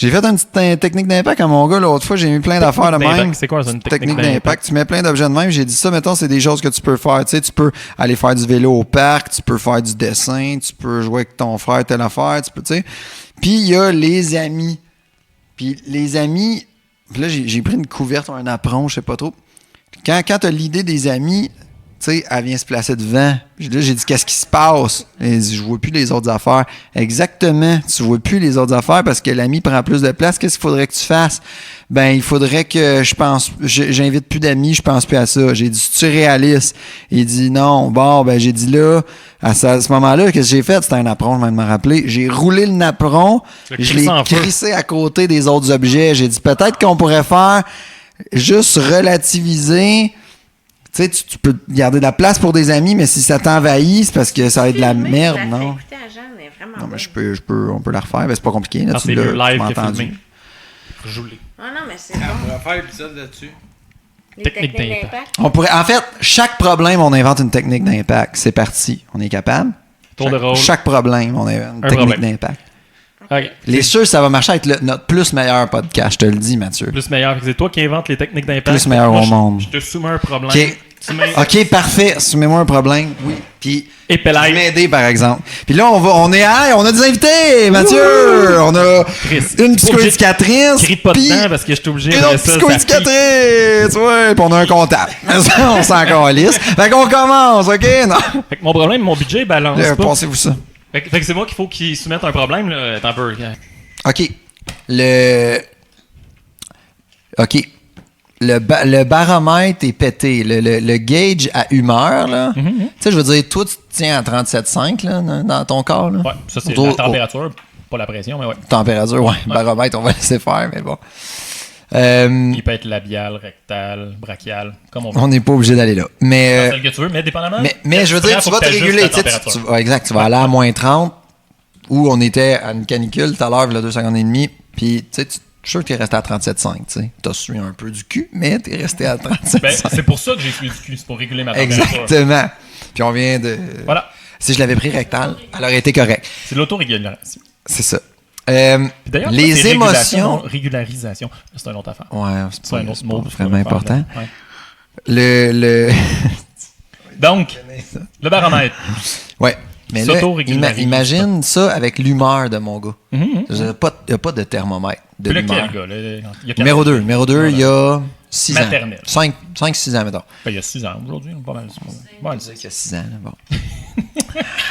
J'ai fait une petite technique d'impact à mon gars l'autre fois. J'ai mis plein d'affaires de même. C'est quoi, ça, une technique d'impact? Tu mets plein d'objets de même. J'ai dit ça, mettons, c'est des choses que tu peux faire. Tu sais, tu peux aller faire du vélo au parc, tu peux faire du dessin, tu peux jouer avec ton frère telle affaire, tu sais. Puis il y a les amis. Puis les amis, puis là, j'ai pris une couverte ou un apron, je sais pas trop. Quand tu as l'idée des amis, tu sais, elle vient se placer devant. Là, j'ai dit, qu'est-ce qui se passe? Elle dit, je vois plus les autres affaires. Exactement, tu vois plus les autres affaires parce que l'ami prend plus de place. Qu'est-ce qu'il faudrait que tu fasses? Ben, il faudrait que j'invite plus d'amis, je pense plus à ça. J'ai dit, c'est-tu réaliste? Il dit, non. Bon, ben, j'ai dit là, à ce moment-là, qu'est-ce que j'ai fait? C'était un napperon, je viens de me rappeler. J'ai roulé le napperon, je l'ai crissé à côté des autres objets. J'ai dit, peut-être qu'on pourrait faire juste relativiser. Tu sais, tu peux garder de la place pour des amis, mais si ça t'envahit, c'est parce que ça va être de la merde, non? Non, mais on peut la refaire, mais c'est pas compliqué. Là, c'est le live que entendu. Jouer. Ah non, mais c'est bon. On pourrait faire l'épisode là-dessus. Technique d'impact. On pourrait, en fait, chaque problème, on invente une technique d'impact. C'est parti. On est capable. Tour de rôle. Chaque problème, on invente une technique d'impact. Okay. Les sûrs, ça va marcher avec notre plus meilleur podcast, je te le dis, Mathieu. Plus meilleur. C'est toi qui inventes les techniques d'impact. Plus meilleur au monde. Je te soumets un problème. OK, parfait. Soumets-moi un problème. Oui. Puis, tu m'aider, par exemple. Puis là, on a des invités, Mathieu. On a une psychoéducatrice. Crie pas dedans parce que je suis obligé de une autre psychoéducatrice. Ouais, puis on a un comptable. On s'en calisse. Fait qu'on commence, OK? Non. Fait que mon problème, mon budget balance pas. Pensez-vous ça? Fait que c'est moi qu'il faut qu'ils soumettent un problème, là. Attends un peu. OK. Le baromètre est pété. Le gauge à humeur, là. Tu sais, je veux dire, toi, tu te tiens à 37,5 là, dans ton corps. Là. Ouais, ça, c'est la température, pas la pression, mais ouais. Température, ouais. Baromètre, on va laisser faire, mais bon. Il peut être labial, rectal, brachial, comme on veut. On n'est pas obligé d'aller là. Mais, celle que tu veux, mais dépendamment. Mais je veux dire, tu vas te réguler. Exact, tu vas aller à moins 30, où on était à une canicule tout à l'heure, il y a 2 secondes et demie, puis tu sais, je suis sûr que tu es resté à 37,5. Tu as sué un peu du cul, mais tu es resté à 37,5. Ben, c'est pour ça que j'ai sué du cul, c'est pour réguler ma température. Exactement. Puis on vient de... Voilà. Si je l'avais pris rectal, elle aurait été correcte. C'est l'autorégulation. C'est ça. D'ailleurs, les émotions... Régularisation, c'est un autre affaire. Ouais, c'est un autre mot vraiment important. Ouais. Donc, le baromètre. Ouais. Mais là, imagine ça avec l'humeur de mon gars. Il n'y a pas de thermomètre de l'humeur. Numéro 2. Il y a 6 ans. 5-6 ans, mettons. Ben, il y a 6 ans aujourd'hui. Pas mal. Ouais, il y a 6 ans. Là, bon.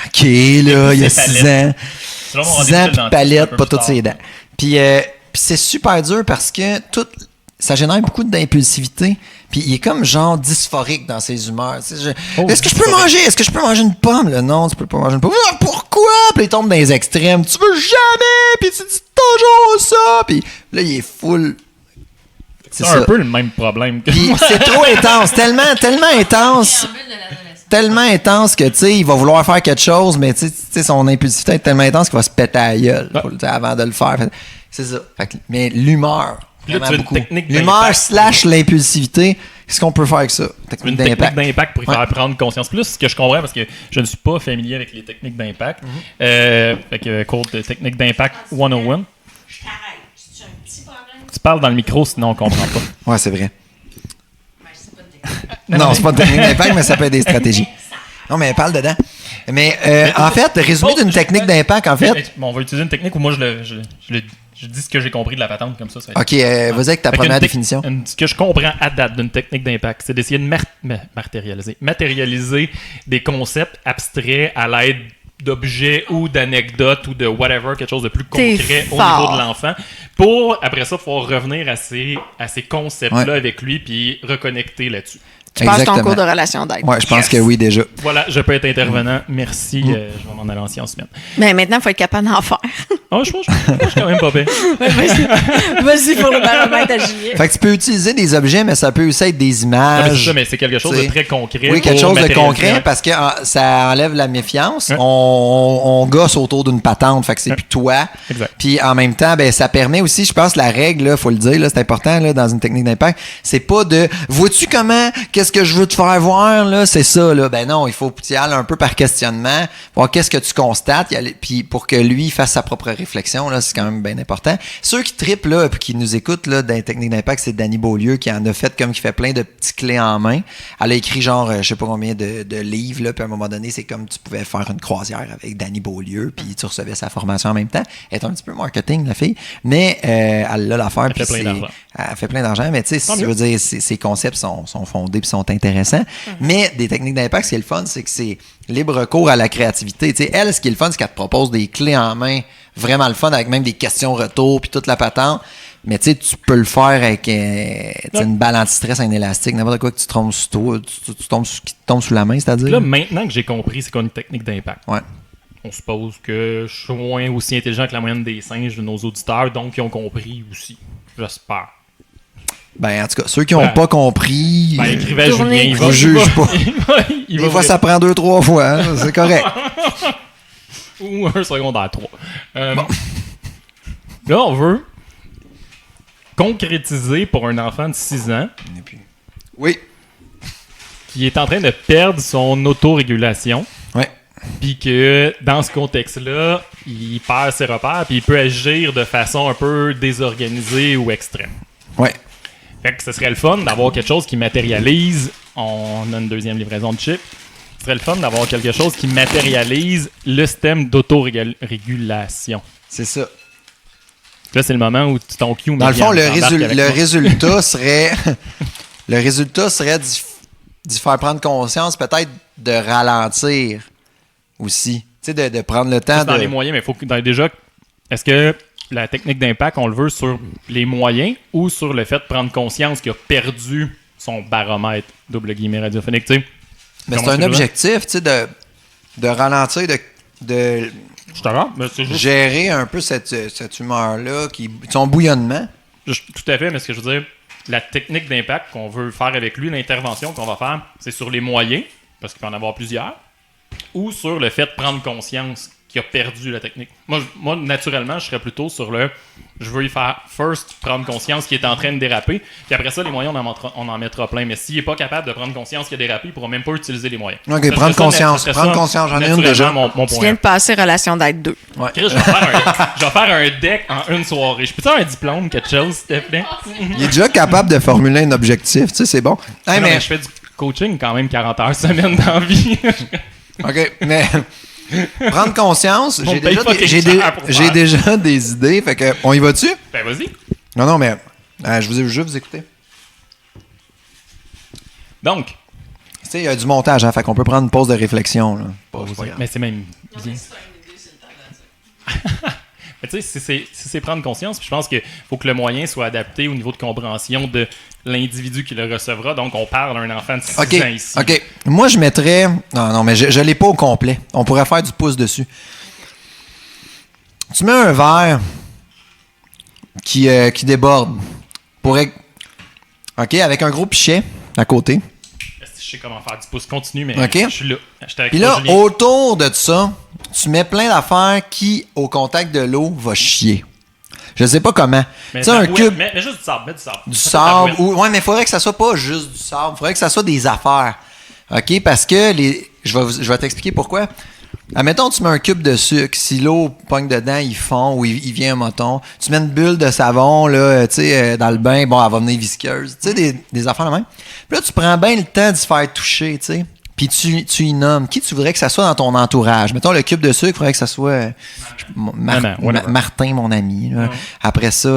OK, là, il y a 6 ans. 6 ans, puis palette, pas toutes ses dents. Puis c'est super dur parce que ça génère beaucoup d'impulsivité. Puis il est comme genre dysphorique dans ses humeurs. Est-ce que je peux manger? Est-ce que je peux manger une pomme? Là, non, tu peux pas manger une pomme. Ah, pourquoi? Puis il tombe dans les extrêmes. Tu veux jamais! Puis tu dis toujours ça! Puis là, il est full. C'est un peu le même problème que moi. C'est trop intense. Tellement intense. Tellement intense que, tu sais, il va vouloir faire quelque chose, mais tu sais, son impulsivité est tellement intense qu'il va se péter à la gueule avant de le faire. C'est ça. Mais l'humeur. L'humeur / l'impulsivité, qu'est-ce qu'on peut faire avec ça? Technique d'impact pour y faire prendre conscience plus, ce que je comprends parce que je ne suis pas familier avec les techniques d'impact. Fait que cours de technique d'impact 101. Je t'arrête. C'est un petit problème. Tu parles dans le micro, sinon on comprend pas. Ouais, c'est vrai. Mais c'est pas de technique. Non, c'est pas de technique d'impact, mais ça peut être des stratégies. Non, mais parle dedans. Mais en fait, le résumé d'une technique d'impact, en fait... On va utiliser une technique où moi, je dis ce que j'ai compris de la patente comme ça. OK, vas-y avec ta première définition. Ce que je comprends à date d'une technique d'impact, c'est d'essayer de matérialiser des concepts abstraits à l'aide d'objets ou d'anecdotes ou de whatever, quelque chose de plus concret au niveau de l'enfant, pour, après ça, pouvoir revenir à ces concepts-là avec lui puis reconnecter là-dessus. Tu passes ton cours de relation d'aide. Oui, je pense que oui, déjà. Voilà, je peux être intervenant. Merci. Je vais m'en aller en sciences humaines. Mais maintenant, il faut être capable d'en faire. Je suis quand même pas bien. Vas-y pour le baromètre à juillet. Fait que tu peux utiliser des objets, mais ça peut aussi être des images. Mais c'est quelque chose de très concret. Oui, quelque chose de concret parce que ça enlève la méfiance. On gosse autour d'une patente, fait que c'est plus toi. Exact. Puis en même temps, ben, ça permet aussi, je pense, la règle, il faut le dire, là, c'est important là, dans une technique d'impact, c'est pas de vois-tu comment, qu'est-ce qu'est-ce que je veux te faire voir, là, c'est ça, là. Ben non, il faut que tu y ailles un peu par questionnement, voir qu'est-ce que tu constates, puis pour que lui fasse sa propre réflexion, là, c'est quand même bien important. Ceux qui trippent, là, puis qui nous écoutent, là, dans les techniques d'impact, c'est Dani Beaulieu qui en a fait comme qui fait plein de petits clés en main. Elle a écrit genre, je sais pas combien de livres, là, puis à un moment donné, c'est comme tu pouvais faire une croisière avec Dani Beaulieu, puis tu recevais sa formation en même temps. Elle est un petit peu marketing, la fille, mais elle a l'affaire, puis elle fait plein d'argent, mais tu sais, je veux dire, ses concepts sont fondés puis sont intéressants. Mais des techniques d'impact, ce qui est le fun, c'est que c'est libre cours à la créativité. Tu sais, elle, ce qui est le fun, c'est qu'elle te propose des clés en main, vraiment le fun, avec même des questions retour puis toute la patente. Mais tu sais, tu peux le faire avec une balle anti-stress, un élastique, n'importe quoi que tu trompes sur toi, qui te tombe sous la main, c'est-à-dire. Là, maintenant que j'ai compris c'est quoi une technique d'impact, ouais. On suppose que je suis moins aussi intelligent que la moyenne des singes de nos auditeurs, donc ils ont compris aussi. J'espère. Ben, en tout cas, ceux qui n'ont pas compris. Ben, écrivez à Julien, il vous juge pas. Des fois, ça prend 2-3 fois, hein, c'est correct. Ou un secondaire 3. Là, on veut concrétiser pour un enfant de 6 ans. Oui. Qui est en train de perdre son autorégulation. Ouais. Puis que dans ce contexte-là, il perd ses repères, puis il peut agir de façon un peu désorganisée ou extrême. Ouais. Fait que ce serait le fun d'avoir quelque chose qui matérialise. On a une deuxième livraison de chips. Ce serait le fun d'avoir quelque chose qui matérialise le système d'autorégulation. C'est ça. Là, c'est le moment où ton cue... Dans le fond, le résultat serait... le résultat serait d'y faire prendre conscience, peut-être de ralentir aussi. Tu sais, de prendre le temps dans les moyens, mais il faut que déjà... Est-ce que la technique d'impact, on le veut sur les moyens ou sur le fait de prendre conscience qu'il a perdu son baromètre, double guillemets radiophonique, tu sais? Mais c'est un objectif, tu sais, de ralentir, de je t'arrête, mais c'est juste... gérer un peu cette humeur-là, son bouillonnement. Tout à fait, mais ce que je veux dire, la technique d'impact qu'on veut faire avec lui, l'intervention qu'on va faire, c'est sur les moyens, parce qu'il peut en avoir plusieurs, ou sur le fait de prendre conscience qu'il a perdu la technique. Moi, naturellement, je serais plutôt sur je veux y faire first prendre conscience qu'il est en train de déraper, puis après ça, les moyens, on en mettra plein. Mais s'il n'est pas capable de prendre conscience qu'il a dérapé, il ne pourra même pas utiliser les moyens. OK, prendre conscience, j'en ai une déjà. Mon point. Tu viens de passer relation d'aide 2. Ouais. Chris, je vais faire un deck en une soirée. Je peux te faire un diplôme, quelque chose, s'il te plaît? Il est déjà capable de formuler un objectif, tu sais, c'est bon. Hey, mais je fais du coaching quand même 40 heures semaine dans la vie. OK, mais... Prendre conscience, j'ai déjà des idées, fait que on y va dessus? Ben vas-y. Non, mais je veux vous écouter. Donc, tu sais, il y a du montage, hein, fait qu'on peut prendre une pause de réflexion. Là. Mais c'est même bien. Mais tu sais, si c'est prendre conscience, puis je pense qu'il faut que le moyen soit adapté au niveau de compréhension de l'individu qui le recevra. Donc, on parle d'un enfant de 6 ans ici. OK. Moi, je mettrais... Non, mais je l'ai pas au complet. On pourrait faire du pouce dessus. Tu mets un verre qui déborde. OK, avec un gros pichet à côté. Je sais comment faire du pouce. Continue, mais okay. Je suis là. Puis là, autour de ça, tu mets plein d'affaires qui, au contact de l'eau, va chier. Je sais pas comment. Tu sais, un cube... Mais juste du sable. Mets du sable. Du sable. Ouais, mais il faudrait que ça soit pas juste du sable. Il faudrait que ça soit des affaires. OK? Parce que je vais t'expliquer pourquoi. Admettons, tu mets un cube de sucre. Si l'eau pogne dedans, il fond ou il vient un moton. Tu mets une bulle de savon là, dans le bain. Bon, elle va venir visqueuse. Tu sais, des affaires de même. Puis là, tu prends bien le temps d'y faire toucher, tu sais. Puis tu y nommes. Qui tu voudrais que ça soit dans ton entourage? Mettons, le cube de sucre, il faudrait que ça soit Martin, mon ami. Là. Après ça,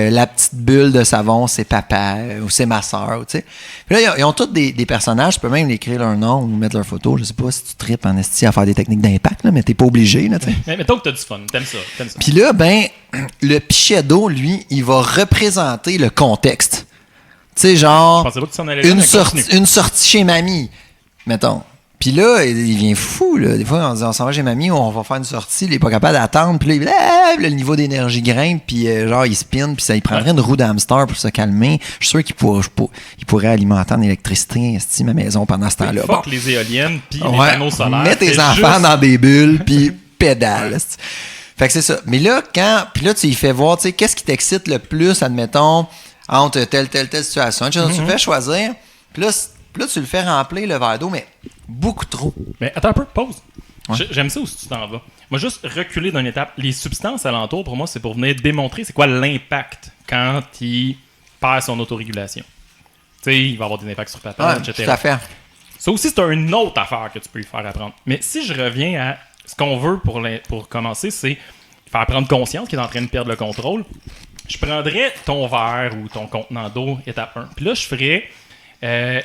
la petite bulle de savon, c'est papa ou c'est ma soeur. Tu sais. Puis là, ils ont tous des personnages. Tu peux même écrire leur nom ou mettre leur photo. Je sais pas si tu tripes en esti à faire des techniques d'impact, là, mais t'es pas obligé. Là, mais mettons que t'as du fun. T'aimes ça. Puis là, le pichet d'eau, lui, il va représenter le contexte. Tu sais, genre, une sortie chez mamie. Mettons. Puis là, il vient fou, là. Des fois, on s'en va chez mamie, on va faire une sortie, il est pas capable d'attendre, puis là, le niveau d'énergie grimpe, puis genre, il spin, puis ça, il prendrait une roue d'hamster pour se calmer. Je suis sûr qu'il pourrait alimenter en électricité ma maison pendant ce temps-là. Fuck les éoliennes, puis les panneaux solaires. Mets tes enfants dans des bulles, puis pédale. Fait que c'est ça. Mais là, puis là, tu lui fais voir, tu sais, qu'est-ce qui t'excite le plus, admettons, entre telle situation. Tu le fais choisir, puis là, Puis là, tu le fais remplir, le verre d'eau, mais beaucoup trop. Mais attends un peu, pause. Ouais. J'aime ça où tu t'en vas. Moi, juste reculer d'une étape. Les substances alentour, pour moi, c'est pour venir démontrer c'est quoi l'impact quand il perd son autorégulation. Tu sais, il va avoir des impacts sur papa, etc. Tout à fait. Ça aussi, c'est une autre affaire que tu peux lui faire apprendre. Mais si je reviens à ce qu'on veut pour commencer, c'est faire prendre conscience qu'il est en train de perdre le contrôle. Je prendrais ton verre ou ton contenant d'eau, étape 1. Puis là, je ferais...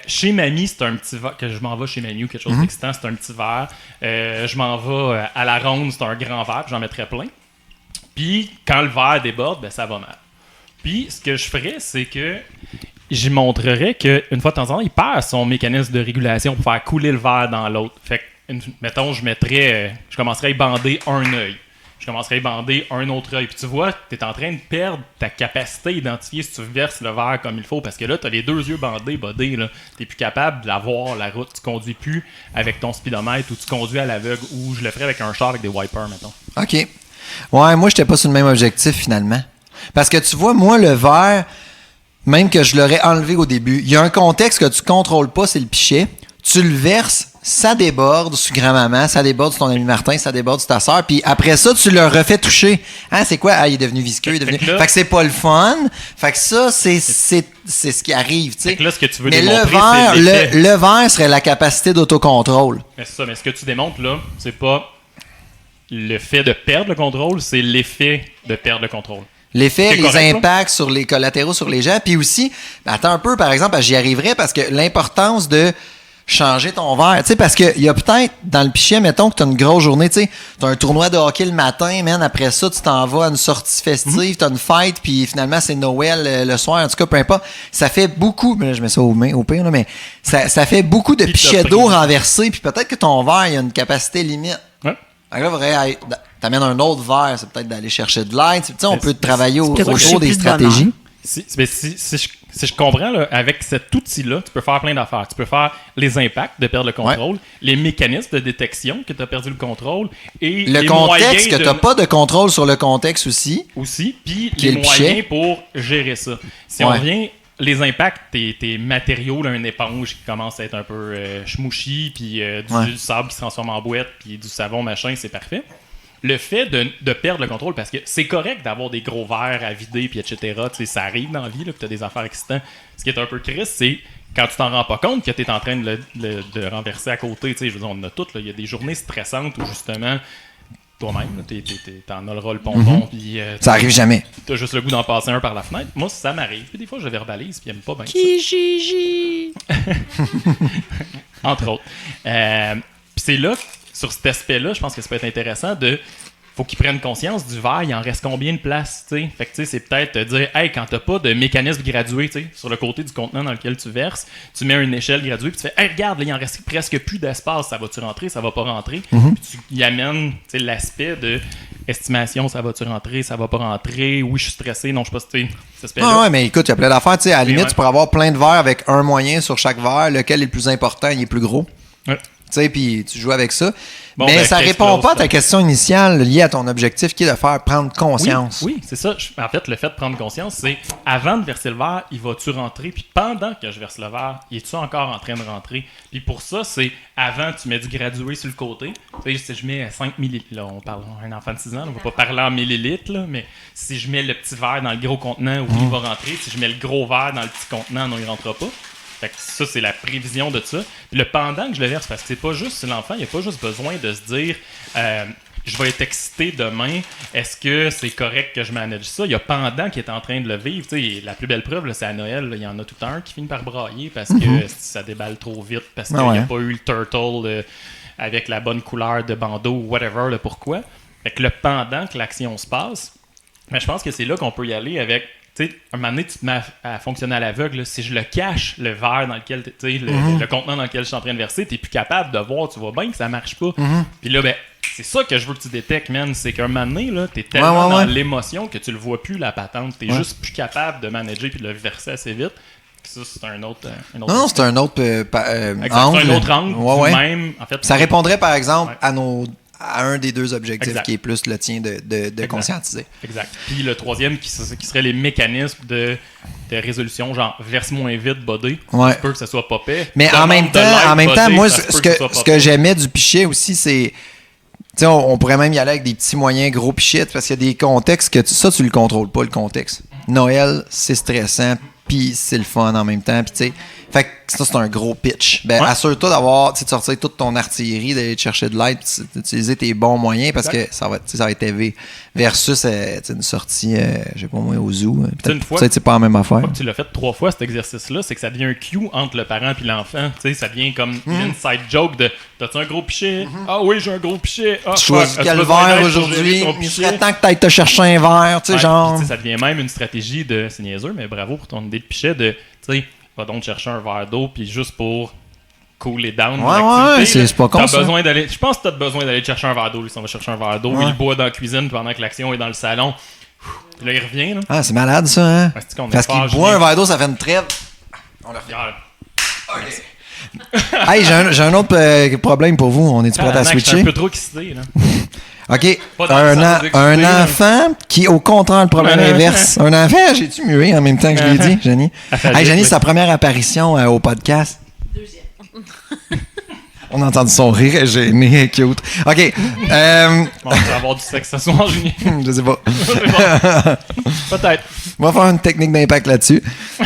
chez Mamie, c'est un petit verre, que je m'en vais chez Mamie ou quelque chose d'excitant, c'est un petit verre. Je m'en vais à la ronde, c'est un grand verre, puis j'en mettrais plein. Puis quand le verre déborde, ben ça va mal. Puis ce que je ferais, c'est que j'y montrerais qu'une fois de temps en temps, il perd son mécanisme de régulation pour faire couler le verre dans l'autre. Fait que, mettons, je commencerais à y bander un œil. Je commencerais à y bander un autre œil. Puis tu vois, tu es en train de perdre ta capacité à identifier si tu verses le verre comme il faut. Parce que là, tu as les deux yeux bandés, bodés. Tu n'es plus capable de la voir, la route. Tu conduis plus avec ton speedomètre ou tu conduis à l'aveugle. Ou je le ferais avec un char avec des wipers, mettons. OK. Ouais, moi, j'étais pas sur le même objectif, finalement. Parce que tu vois, moi, le verre, même que je l'aurais enlevé au début, il y a un contexte que tu contrôles pas, c'est le pichet. Tu le verses, ça déborde sur grand-maman, ça déborde sur ton ami Martin, ça déborde sur ta sœur, puis après ça, tu le refais toucher. Hein, c'est quoi? Ah, il est devenu visqueux, il est devenu... Fait que c'est pas le fun. Fait que ça, c'est ce qui arrive, tu sais. Fait que là, ce que tu veux mais démontrer, le verre, c'est le verre serait la capacité d'autocontrôle. Mais c'est ça, mais ce que tu démontres, là, c'est pas le fait de perdre le contrôle, c'est l'effet de perdre le contrôle. L'effet, les correct, impacts sur les collatéraux sur les gens, puis aussi, attends un peu, par exemple, j'y arriverai parce que l'importance de changer ton verre, tu sais, parce qu'il y a peut-être dans le pichet, mettons que tu as une grosse journée, tu sais, tu as un tournoi de hockey le matin, man, après ça, tu t'en vas à une sortie festive, tu as une fête, puis finalement, c'est Noël le soir, en tout cas, peu importe. Ça fait beaucoup, mais là, je mets ça au pire, là, mais ça fait beaucoup de pichets d'eau renversés, puis peut-être que ton verre, il y a une capacité limite. Ouais. Alors là, t'amènes un autre verre, c'est peut-être d'aller chercher de l'aide. Tu sais, on peut travailler c'est autour des plus de stratégies. Si je comprends, là, avec cet outil-là, tu peux faire plein d'affaires. Tu peux faire les impacts de perdre le contrôle, les mécanismes de détection que tu as perdu le contrôle, et le les contexte, que tu n'as pas de contrôle sur le contexte aussi. Puis qui est les le pichet. moyens pour gérer ça. Si on revient, les impacts, tes matériaux, là, une éponge qui commence à être un peu schmouchi, puis du sable qui se transforme en boîte, puis du savon, machin, c'est parfait. Le fait de perdre le contrôle, parce que c'est correct d'avoir des gros verres à vider, puis etc. Tu sais, ça arrive dans la vie, là, que tu as des affaires excitantes. Ce qui est un peu triste, c'est quand tu t'en rends pas compte que tu es en train de renverser à côté. Tu sais, je veux dire, on en a toutes. Il y a des journées stressantes où justement, toi-même, t'en auras le pompon. Puis, ça arrive jamais. T'as juste le goût d'en passer un par la fenêtre. Moi, ça m'arrive. Puis des fois, je verbalise, puis j'aime pas bien ça. Kijiji! Entre autres. Puis c'est là, sur cet aspect-là, je pense que ça peut être intéressant de... Faut qu'ils prennent conscience du verre, il en reste combien de place, tu sais. Fait que tu sais, c'est peut-être te dire, hey, quand t'as pas de mécanisme gradué, tu sais, sur le côté du contenant dans lequel tu verses, tu mets une échelle graduée, puis tu fais, hey, regarde, là, il en reste presque plus d'espace, ça va-tu rentrer, ça va pas rentrer. Puis tu y amènes, tu sais, l'aspect de estimation, ça va-tu rentrer, ça va pas rentrer, oui, je suis stressé, non, je suis pas stressé. Ah ouais, mais écoute, il y a plein d'affaires, tu sais, à la limite, ouais. tu pourrais avoir plein de verres avec un moyen sur chaque verre, lequel est le plus important, il est plus gros. Ouais. Tu sais, puis tu joues avec ça. Bon, mais ben, ça répond pas à ta question initiale liée à ton objectif qui est de faire prendre conscience. Oui, c'est ça. En fait, le fait de prendre conscience, c'est avant de verser le verre, il va-tu rentrer? Puis pendant que je verse le verre, il est-tu encore en train de rentrer? Puis pour ça, c'est avant, tu mets du gradué sur le côté. Tu sais, si je mets 5 millilitres, là, on parle d'un enfant de 6 ans, on va pas parler en millilitres, là, mais si je mets le petit verre dans le gros contenant, oui, il va rentrer. Si je mets le gros verre dans le petit contenant, non, il rentrera pas. Fait que ça, c'est la prévision de ça. Puis le pendant que je le verse, parce que c'est pas juste l'enfant, il a pas juste besoin de se dire je vais être excité demain, est-ce que c'est correct que je manage ça? Il y a pendant qui est en train de le vivre. T'sais, la plus belle preuve, là, c'est à Noël, il y en a tout un qui finit par brailler parce que ça déballe trop vite, parce qu'il n'y a pas eu le turtle avec la bonne couleur de bandeau ou whatever, le pourquoi. Fait que le pendant que l'action se passe, mais je pense que c'est là qu'on peut y aller avec. Tu sais, un moment donné, tu te mets à fonctionner à l'aveugle. Si je le cache, le verre dans lequel, tu sais, le contenant dans lequel je suis en train de verser, tu n'es plus capable de voir, tu vois bien que ça marche pas. Puis là, ben, c'est ça que je veux que tu détectes, man. C'est qu'un moment donné, tu es tellement dans l'émotion que tu le vois plus, la patente. Tu es juste plus capable de manager puis de le verser assez vite. Ça, c'est un autre non, c'est un autre angle. angle. C'est un autre angle. Même, en fait, ça répondrait, par exemple, à un des deux objectifs exact. qui est plus le tien de conscientiser. Exact. Puis le troisième qui serait les mécanismes de résolutions, genre verse moins vite, body. Ouais. Ça se peut que ça soit pas pire. Mais en même temps, moi, ce que j'aimais du pichet aussi, c'est. Tu sais, on pourrait même y aller avec des petits moyens gros pichets parce qu'il y a des contextes que tu le contrôles pas, le contexte. Noël, c'est stressant, puis c'est le fun en même temps, puis tu sais. Fait que ça, c'est un gros pitch. Ben, assure-toi de sortir toute ton artillerie, d'aller te chercher de l'aide, d'utiliser tes bons moyens parce que ça va être élevé. Versus une sortie, je sais pas moi, au zoo. Peut-être c'est pas la même affaire. Une fois que tu l'as fait 3 fois, cet exercice-là, c'est que ça devient un cue entre le parent et l'enfant. Tu sais, ça devient comme une inside joke de t'as-tu un gros pichet? Ah oui, j'ai un gros pichet. Ah, tu choisis quel verre aujourd'hui? Il serait temps que t'ailles te chercher un verre, tu sais, genre. Ça devient même une stratégie de. C'est niaiseux, mais bravo pour ton idée de pichet de. Tu sais, va donc chercher un verre d'eau, puis juste pour cooler down. Ouais, c'est pas con, ça. Je pense que t'as besoin d'aller te chercher un verre d'eau. On va chercher un verre d'eau, il boit dans la cuisine pendant que l'action est dans le salon. Puis là, il revient. Là. Ah, c'est malade, ça, hein? Parce qu'il boit un verre d'eau, ça fait une trêve. On le refait. Hey, j'ai un autre problème pour vous. On est-tu prêt à switcher? Je suis un peu trop excité, là. OK. Un enfant qui, au contraire, le problème inverse. Un enfant, j'ai-tu mué en même temps que je l'ai dit, Jenny? Hey, Jenny, c'est sa première apparition au podcast. Deuxième. On a entendu son rire gêné, cute. OK. On va avoir du sexe ce soir, Julien. Je sais pas. Peut-être. On va faire une technique d'impact là-dessus.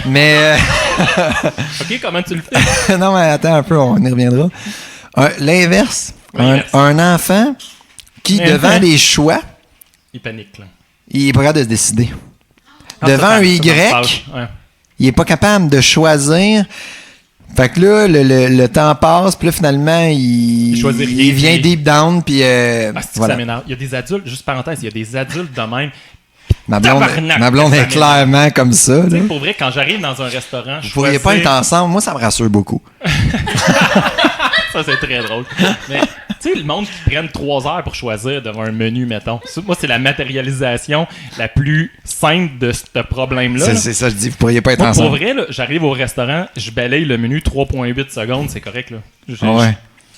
Mais. OK, comment tu le fais? Non, mais attends un peu, on y reviendra. L'inverse. Un enfant qui, devant les choix, il panique, là. Il est pas capable de se décider. Devant un Y, il est pas capable de choisir. Fait que là, le temps passe, puis là, finalement, il vient deep down, puis voilà. Ça m'énerve. Il y a des adultes, juste parenthèse, il y a des adultes de même. Ma blonde est clairement comme ça. Là. Pour vrai, quand j'arrive dans un restaurant, vous pourriez pas être ensemble. Moi, ça me rassure beaucoup. Ça, c'est très drôle. Mais, tu sais, le monde qui prenne 3 heures pour choisir devant un menu, mettons. Moi, c'est la matérialisation la plus simple de ce problème-là. C'est ça, je dis, vous pourriez pas être ensemble. Pour vrai, là, j'arrive au restaurant, je balaye le menu 3,8 secondes, c'est correct, là.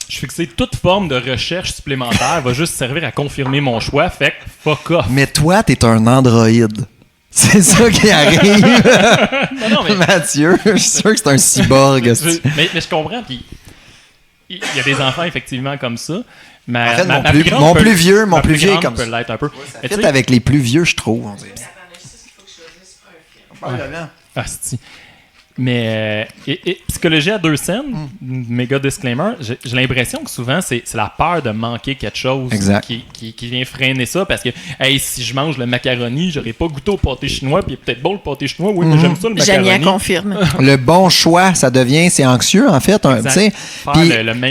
Je fixais toute forme de recherche supplémentaire va juste servir à confirmer mon choix, fait que fuck off. Mais toi, t'es un androïde. C'est ça qui arrive. non, mais... Mathieu, je suis sûr que c'est un cyborg. mais je comprends, puis il y a des enfants effectivement comme ça. Mais en fait, mon plus vieux est comme ça. L'être un peu. Ouais, ça fait avec les plus vieux, je trouve. On dirait. Mais psychologie à 2 scènes, méga disclaimer, j'ai l'impression que souvent c'est la peur de manquer quelque chose qui vient freiner ça parce que hey, si je mange le macaroni, j'aurais pas goûté au pâté chinois, puis peut-être bon le pâté chinois, oui, mais j'aime ça le macaroni. Jania confirme. Le bon choix, ça devient, c'est anxieux en fait. Puis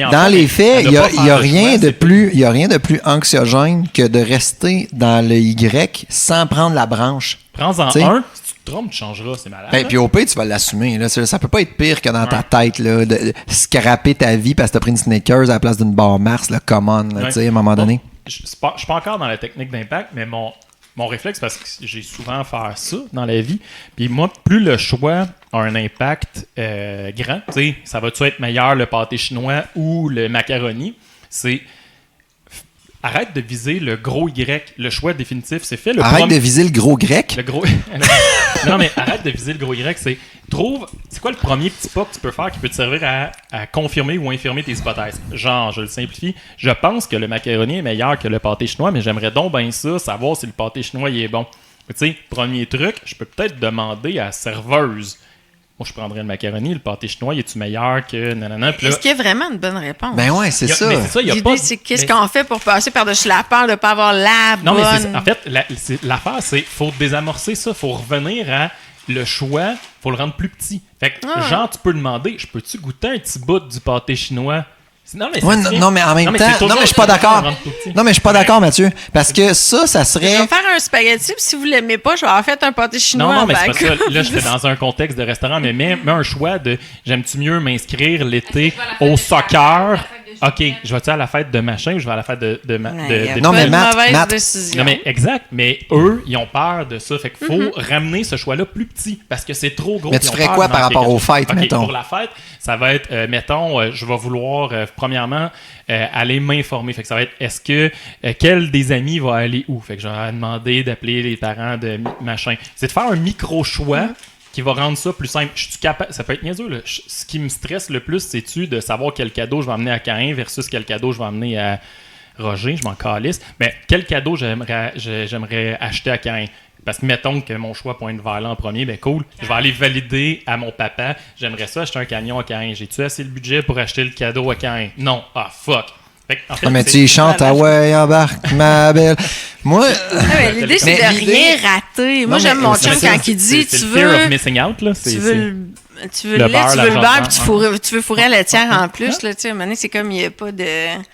dans les faits, il y a rien de plus anxiogène que de rester dans le Y sans prendre la branche. Prends-en un. Trump, tu changeras, c'est malade. Puis au pire, tu vas l'assumer. Là. Ça peut pas être pire que dans ta tête là, de scraper ta vie parce que t'as pris une Snickers à la place d'une barre Mars, là, common, là, à un moment donné. Je suis pas encore dans la technique d'impact, mais mon réflexe, parce que j'ai souvent à faire ça dans la vie, puis moi, plus le choix a un impact grand, tu sais, ça va-tu être meilleur le pâté chinois ou le macaroni, c'est... Arrête de viser le gros Y. Le choix définitif, c'est fait. Arrête de viser le gros grec? Le gros... Non, mais arrête de viser le gros Y. C'est quoi le premier petit pas que tu peux faire qui peut te servir à confirmer ou infirmer tes hypothèses? Genre, je le simplifie. Je pense que le macaroni est meilleur que le pâté chinois, mais j'aimerais donc bien ça, savoir si le pâté chinois il est bon. Tu sais, premier truc, je peux peut-être demander à la serveuse. Moi, je prendrais le macaroni, le pâté chinois, est-tu meilleur que nanana? Est-ce qu'il y a vraiment une bonne réponse? Ben ouais, c'est ça. L'idée, c'est qu'est-ce qu'on fait pour passer par-dessus la peur de ne pas avoir la bonne... Non, mais en fait, l'affaire, c'est faut désamorcer ça, faut revenir à le choix, faut le rendre plus petit. Fait que, genre, tu peux demander, je peux-tu goûter un petit bout du pâté chinois? Non, mais en même temps, je suis pas d'accord. Non, mais je suis pas d'accord, Mathieu. Parce que ça serait. Je vais faire un spaghetti, puis si vous l'aimez pas, je vais avoir fait un pâté chinois. Non, mais c'est pas ça. Là, j'étais dans un contexte de restaurant, mais mets un choix de j'aime-tu mieux m'inscrire l'été au soccer? OK, je vais-tu à la fête de machin ou je vais à la fête de non, mais Matt. Non, mais exact. Mais eux, ils ont peur de ça. Fait qu'il faut ramener ce choix-là plus petit parce que c'est trop gros. Mais tu ferais quoi par rapport aux fêtes, mettons? Pour la fête, ça va être, mettons, je vais vouloir, premièrement, aller m'informer. Fait que ça va être, est-ce que quel des amis va aller où? Fait que je vais demander d'appeler les parents de machin. C'est de faire un micro-choix qui va rendre ça plus simple. Je suis capable, ça peut être niaiseux, là. Ce qui me stresse le plus, c'est-tu de savoir quel cadeau je vais amener à Caïn versus quel cadeau je vais amener à Roger, je m'en calisse. Mais quel cadeau j'aimerais acheter à Caïn? Parce que mettons que mon choix pointe vers là en premier, ben cool, je vais aller valider à mon papa. J'aimerais ça acheter un camion à Caïn. J'ai-tu assez le budget pour acheter le cadeau à Caïn? Non. Ah, fuck. Fait, en fait, mais tu chantes, ah ouais, embarque, ma belle. Moi. L'idée, c'est de rien rater. Moi, j'aime mon chum quand il dit tu veux. Fear of missing out, là. Tu veux le lait, tu veux le beurre, puis tu veux fourrer à la tière en plus. Là, à un moment donné, c'est comme il n'y a pas de.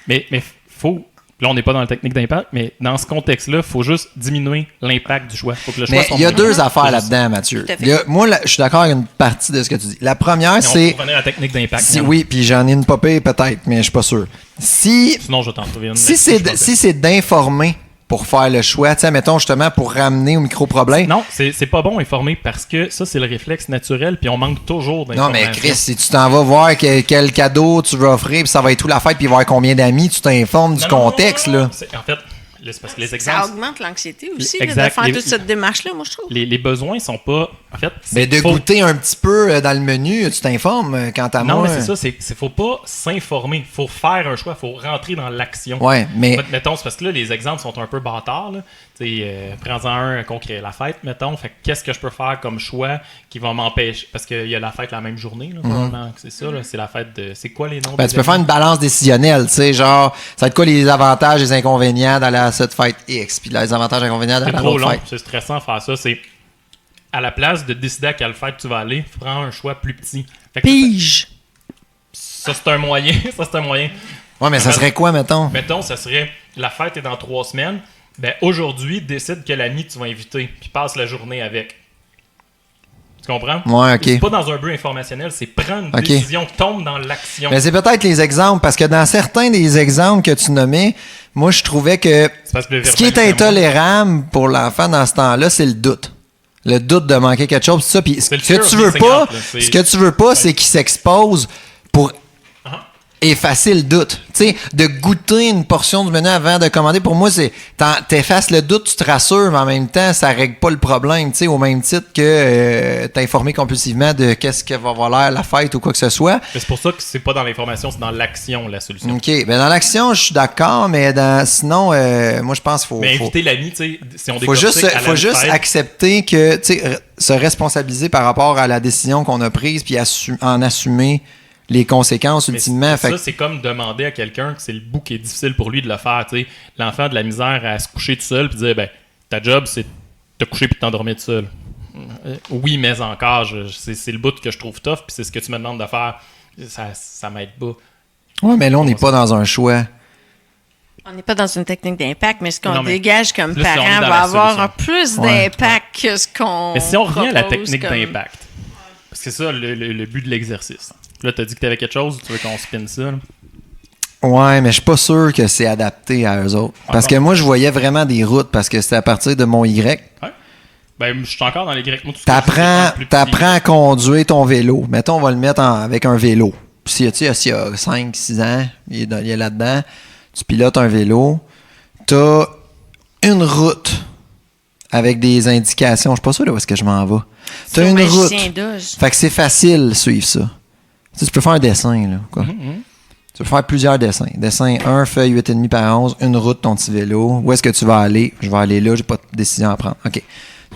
Mais faut. Là, on n'est pas dans la technique d'impact, mais dans ce contexte-là, il faut juste diminuer l'impact du choix. Faut que le choix mais il y a deux affaires là-dedans, Mathieu. Moi, je suis d'accord avec une partie de ce que tu dis. La première, c'est. On va revenir à la technique d'impact. Oui, puis j'en ai une popée peut-être, mais je suis pas sûr. Sinon, je vais t'en trouver une. Si c'est d'informer pour faire le choix, tu sais, mettons justement pour ramener au micro-problème. Non, c'est pas bon informer parce que ça, c'est le réflexe naturel, puis on manque toujours d'informations. Non, mais Chris, si tu t'en vas voir quel cadeau tu veux offrir, puis ça va être tout la fête, puis voir combien d'amis, tu t'informes du contexte, là. En fait, c'est parce que les exemples. Ça augmente l'anxiété aussi, de faire toute cette démarche-là, moi, je trouve. Les besoins sont pas. En fait, mais de goûter un petit peu dans le menu, tu t'informes quant à moi. Non, mais c'est ça, faut pas s'informer. Faut faire un choix, faut rentrer dans l'action. Ouais, mais. Mettons, c'est parce que là, les exemples sont un peu bâtards, là. Prends-en un concret. La fête, mettons. Fait qu'est-ce que je peux faire comme choix qui va m'empêcher? Parce qu'il y a la fête la même journée, là, probablement. C'est ça, là. C'est la fête de. C'est quoi les noms? Ben, tu peux faire une balance décisionnelle, tu sais, genre, ça va être quoi les avantages et les inconvénients d'aller à cette fête X, puis les avantages et inconvénients d'aller à l'autre fête. C'est stressant de faire ça. C'est à la place de décider à quelle fête tu vas aller, prends un choix plus petit. Pige! Ça, c'est un moyen. Ouais, mais ça serait quoi, mettons? Mettons, ça serait la fête est dans 3 semaines. Ben, aujourd'hui, décide quel ami tu vas inviter, puis passe la journée avec. Tu comprends? Ouais, ok. C'est pas dans un but informationnel, c'est prendre une décision, tombe dans l'action. Mais c'est peut-être les exemples, parce que dans certains des exemples que tu nommais, moi, je trouvais que ce qui est intolérable pour l'enfant dans ce temps-là, c'est le doute. Le doute de manquer quelque chose, c'est ça. Puis ce que tu veux pas, c'est qu'il s'expose pour effacer le doute. Tu sais, de goûter une portion du menu avant de commander, pour moi, c'est t'effaces le doute, tu te rassures, mais en même temps, ça règle pas le problème. Tu sais, au même titre que t'informer compulsivement de qu'est-ce que va avoir l'air la fête ou quoi que ce soit. C'est pour ça que c'est pas dans l'information, c'est dans l'action la solution. OK. Ben dans l'action, je suis d'accord, mais sinon, moi, je pense qu'il faut... Mais inviter l'ami, tu sais, si on faut juste accepter que, tu sais, se responsabiliser par rapport à la décision qu'on a prise, puis en assumer les conséquences, ultimement. Ça, c'est comme demander à quelqu'un que c'est le bout qui est difficile pour lui de le faire. T'sais. L'enfant a de la misère à se coucher tout seul puis dire, ben, ta job, c'est de te coucher puis de t'endormir tout seul. Oui, mais encore, c'est le bout que je trouve tough puis c'est ce que tu me demandes de faire. Ça m'aide pas. Ouais, mais là, on n'est pas dans un choix. On n'est pas dans une technique d'impact, mais ce qu'on dégage comme parent va avoir plus d'impact que ce qu'on Mais si on revient à la technique d'impact, parce que c'est ça le but de l'exercice. Là, t'as dit que t'avais quelque chose, tu veux qu'on spinne ça? Là? Ouais, mais je suis pas sûr que c'est adapté à eux autres. Parce que moi, je voyais vraiment des routes, parce que c'était à partir de mon Y. Ouais. Ben, je suis encore dans les Y. T'apprends à conduire ton vélo. Mettons, on va le mettre avec un vélo. S'il y a 5-6 ans, il est là-dedans, tu pilotes un vélo, t'as une route avec des indications. Je suis pas sûr de où est-ce que je m'en vais. T'as une route. Fait que c'est facile de suivre ça. Tu peux faire un dessin, là. Quoi. Tu peux faire plusieurs dessins. Dessin 1, feuille 8,5 par 11, une route, ton petit vélo. Où est-ce que tu vas aller? Je vais aller là, j'ai pas de décision à prendre. OK.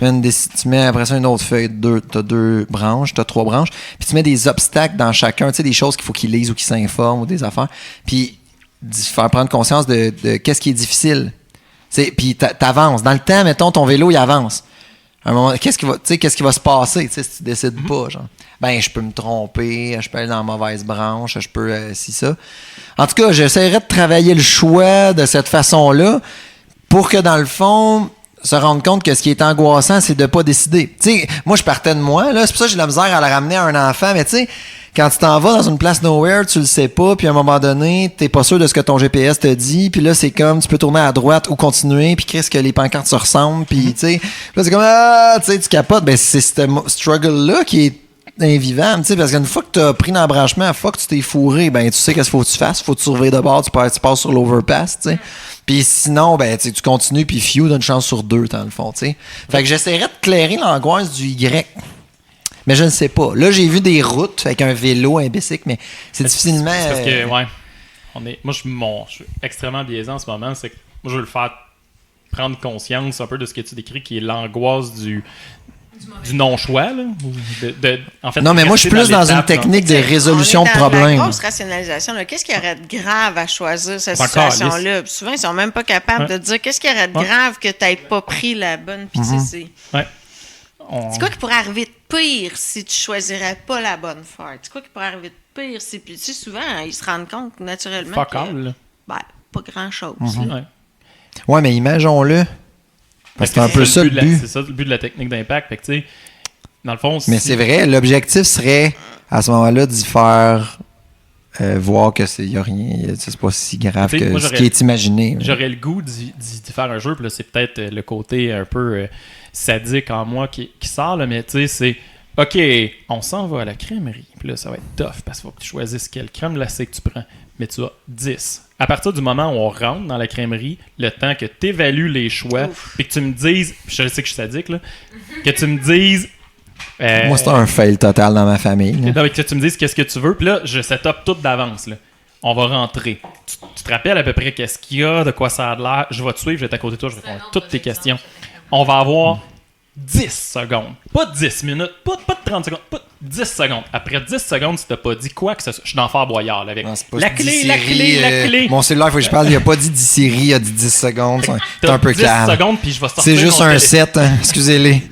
Tu mets après ça une autre feuille, tu as 2 branches, tu as 3 branches, puis tu mets des obstacles dans chacun, tu sais, des choses qu'il faut qu'ils lisent ou qu'ils s'informent ou des affaires. Puis faire prendre conscience de qu'est-ce qui est difficile. Puis t'avances. Dans le temps, mettons, ton vélo, il avance. À un moment, qu'est-ce qui va se passer si tu décides pas, genre? Ben, je peux me tromper, je peux aller dans la mauvaise branche, je peux si ça. En tout cas, j'essaierai de travailler le choix de cette façon-là pour que, dans le fond, se rendre compte que ce qui est angoissant, c'est de pas décider. Tu sais, moi, je partais de moi, là, c'est pour ça que j'ai de la misère à la ramener à un enfant, mais tu sais, quand tu t'en vas dans une place nowhere, tu le sais pas, puis à un moment donné, t'es pas sûr de ce que ton GPS te dit, puis là, c'est comme, tu peux tourner à droite ou continuer, puis qu'est-ce que les pancartes se ressemblent, puis tu sais, là, c'est comme, tu sais, tu capotes, ben c'est ce struggle-là qui est invivable, tu sais, parce qu'une fois que t'as pris l'embranchement, une fois que tu t'es fourré, ben tu sais qu'est-ce qu'il faut que tu fasses, faut te surveiller de bord, tu passes sur l'overpass, tu sais. Puis sinon, ben tu continues, puis t'as une chance sur 2, dans le fond, tu sais. Fait que j'essaierais de clairer l'angoisse du Y. Mais je ne sais pas. Là, j'ai vu des routes avec un vélo, un bicycle, mais c'est difficilement... C'est parce que, ouais, moi, je suis extrêmement biaisé en ce moment. C'est que moi, je veux le faire prendre conscience un peu de ce que tu décris, qui est l'angoisse du non-choix. Là, en fait, non, mais moi, je suis plus dans une technique de résolution de problème. C'est une grosse rationalisation. Là. Qu'est-ce qu'il y aurait de grave à choisir cette situation-là? Souvent, ils sont même pas capables de dire qu'est-ce qu'il y aurait de grave que tu n'aies pas pris la bonne. Puis, c'est quoi qui pourrait arriver de pire si tu choisirais pas la bonne fête? C'est quoi qui pourrait arriver de pire si... Puis, tu sais, souvent, ils se rendent compte naturellement fuck all, pas grand-chose. Ouais, mais imaginons-le. Parce que c'est un peu ça le but. C'est ça le but de la technique d'impact. Fait que, tu sais, dans le fond... Mais c'est vrai, l'objectif serait, à ce moment-là, d'y faire voir que c'est y a rien, c'est pas si grave que ce qui est imaginé. J'aurais le goût d'y faire un jeu, puis là, c'est peut-être le côté un peu sadique en moi qui sort, là, mais tu sais, c'est... OK, on s'en va à la crèmerie. Puis là, ça va être tough parce qu'il faut que tu choisisses quelle crème glacée que tu prends. Mais tu as 10. À partir du moment où on rentre dans la crèmerie, le temps que tu évalues les choix, puis que tu me dises, je sais que je suis sadique, là, que tu me dises... moi, c'est un fail total dans ma famille. Que tu me dises qu'est-ce que tu veux, puis là, je set up tout d'avance. Là. On va rentrer. Tu te rappelles à peu près qu'est-ce qu'il y a, de quoi ça a l'air. Je vais te suivre, je vais être à côté de toi, je vais répondre à toutes tes questions. On va avoir 10 secondes. Pas 10 minutes, pas de 30 secondes, pas 10 secondes. Après 10 secondes, si t'as pas dit quoi que ce soit... Je suis dans Fort Boyard, là, avec la clé. Mon cellulaire, il faut que je parle, il a pas dit 10 séries, il a dit 10 secondes. C'est un peu calme. 10 secondes, puis je vais sortir c'est juste un 7, hein. Excusez-les.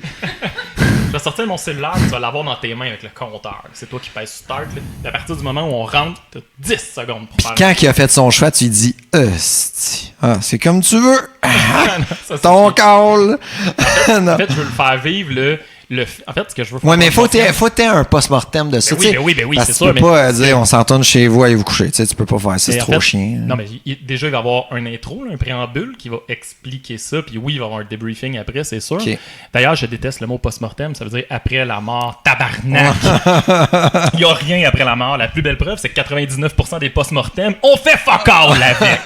Je vais sortir mon cellulaire, tu vas l'avoir dans tes mains avec le compteur. C'est toi qui pèses start. Là. À partir du moment où on rentre, t'as 10 secondes pour faire. Quand il a fait son choix, tu lui dis c'est comme tu veux. Ton call. En fait, je veux le faire vivre en fait, ce que je veux faire. Ouais, mais faut que t'aies un post-mortem de ça. Ben oui, c'est sûr. Tu peux pas dire on s'entonne chez vous, allez vous coucher. Tu peux pas faire ça, c'est trop chiant. Non, mais déjà, il va y avoir un intro, un préambule qui va expliquer ça. Puis oui, il va y avoir un debriefing après, c'est sûr. Okay. D'ailleurs, je déteste le mot post-mortem. Ça veut dire après la mort, tabarnak. Il n'y a rien après la mort. La plus belle preuve, c'est que 99% des post-mortem, on fait fuck all avec.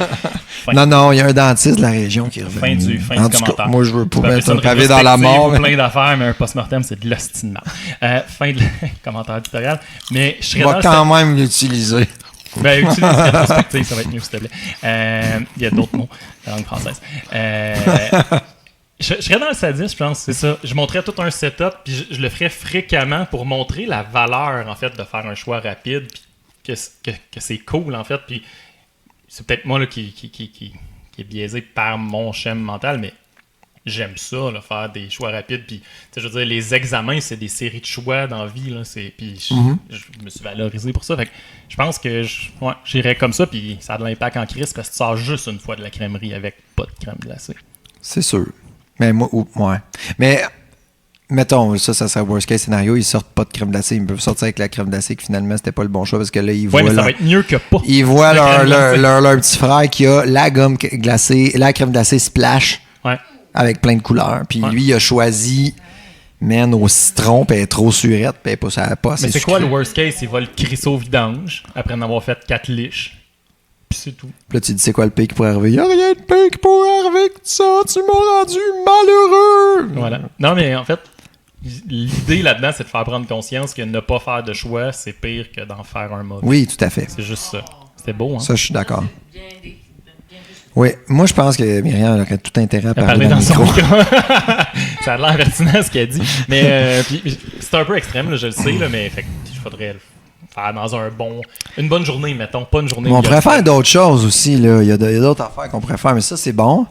Non, il y a un dentiste de la région qui revient. Fin du commentaire. Cas, moi, je veux pas mettre un pavé dans la mort. Plein d'affaires, mais un post-mortem, c'est de l'ostinement. Fin de commentaire tutoriel. Mais je serais on va quand même l'utiliser. Ben, utilise rétrospective, ça va être mieux, s'il te plaît. Il y a d'autres mots, la langue française. Je serais dans le sadisme, je pense, c'est ça. Je montrais tout un setup, puis je le ferais fréquemment pour montrer la valeur, en fait, de faire un choix rapide, puis que c'est cool, en fait. Puis c'est peut-être moi là, qui est biaisé par mon schème mental, mais j'aime ça, là, faire des choix rapides. Puis, je veux dire, les examens, c'est des séries de choix dans la vie. Là, puis je me suis valorisé pour ça. Fait que je pense que j'irais comme ça. Puis ça a de l'impact en crise parce que tu sors juste une fois de la crèmerie avec pas de crème glacée. C'est sûr. Mais moi, ouais. Mais mettons, ça serait worst case scénario. Ils sortent pas de crème glacée. Ils peuvent sortir avec la crème glacée que finalement, c'était pas le bon choix parce que là, ils voient. Ouais, mais ça va être mieux que pas. Ils voient leur petit frère qui a la gomme glacée, la crème glacée splash. Ouais. Avec plein de couleurs. Puis lui, il a choisi au citron, puis elle est trop surette, puis elle n'est pas assez mais c'est sucrée. quoi le worst case? Il va le crisser au vidange après en avoir fait 4 liches. Puis c'est tout. Puis là, tu dis, c'est quoi le pire qui pourrait arriver? Il n'y a rien de pire qui pourrait arriver avec ça. Tu m'as rendu malheureux. Voilà. Non, mais en fait, l'idée là-dedans, c'est de faire prendre conscience que ne pas faire de choix, c'est pire que d'en faire un mauvais. Oui, tout à fait. C'est juste ça. C'était beau, hein? Ça, je suis d'accord. Oui, moi je pense que Myriam aurait tout intérêt à parler dans le micro. Ça a l'air pertinent ce qu'elle dit. Mais c'est un peu extrême, là, je le sais, là, mais il faudrait le faire dans une bonne journée, mettons, pas une journée. On pourrait faire d'autres choses aussi. Là. Il y a d'autres affaires qu'on pourrait faire, mais ça c'est bon.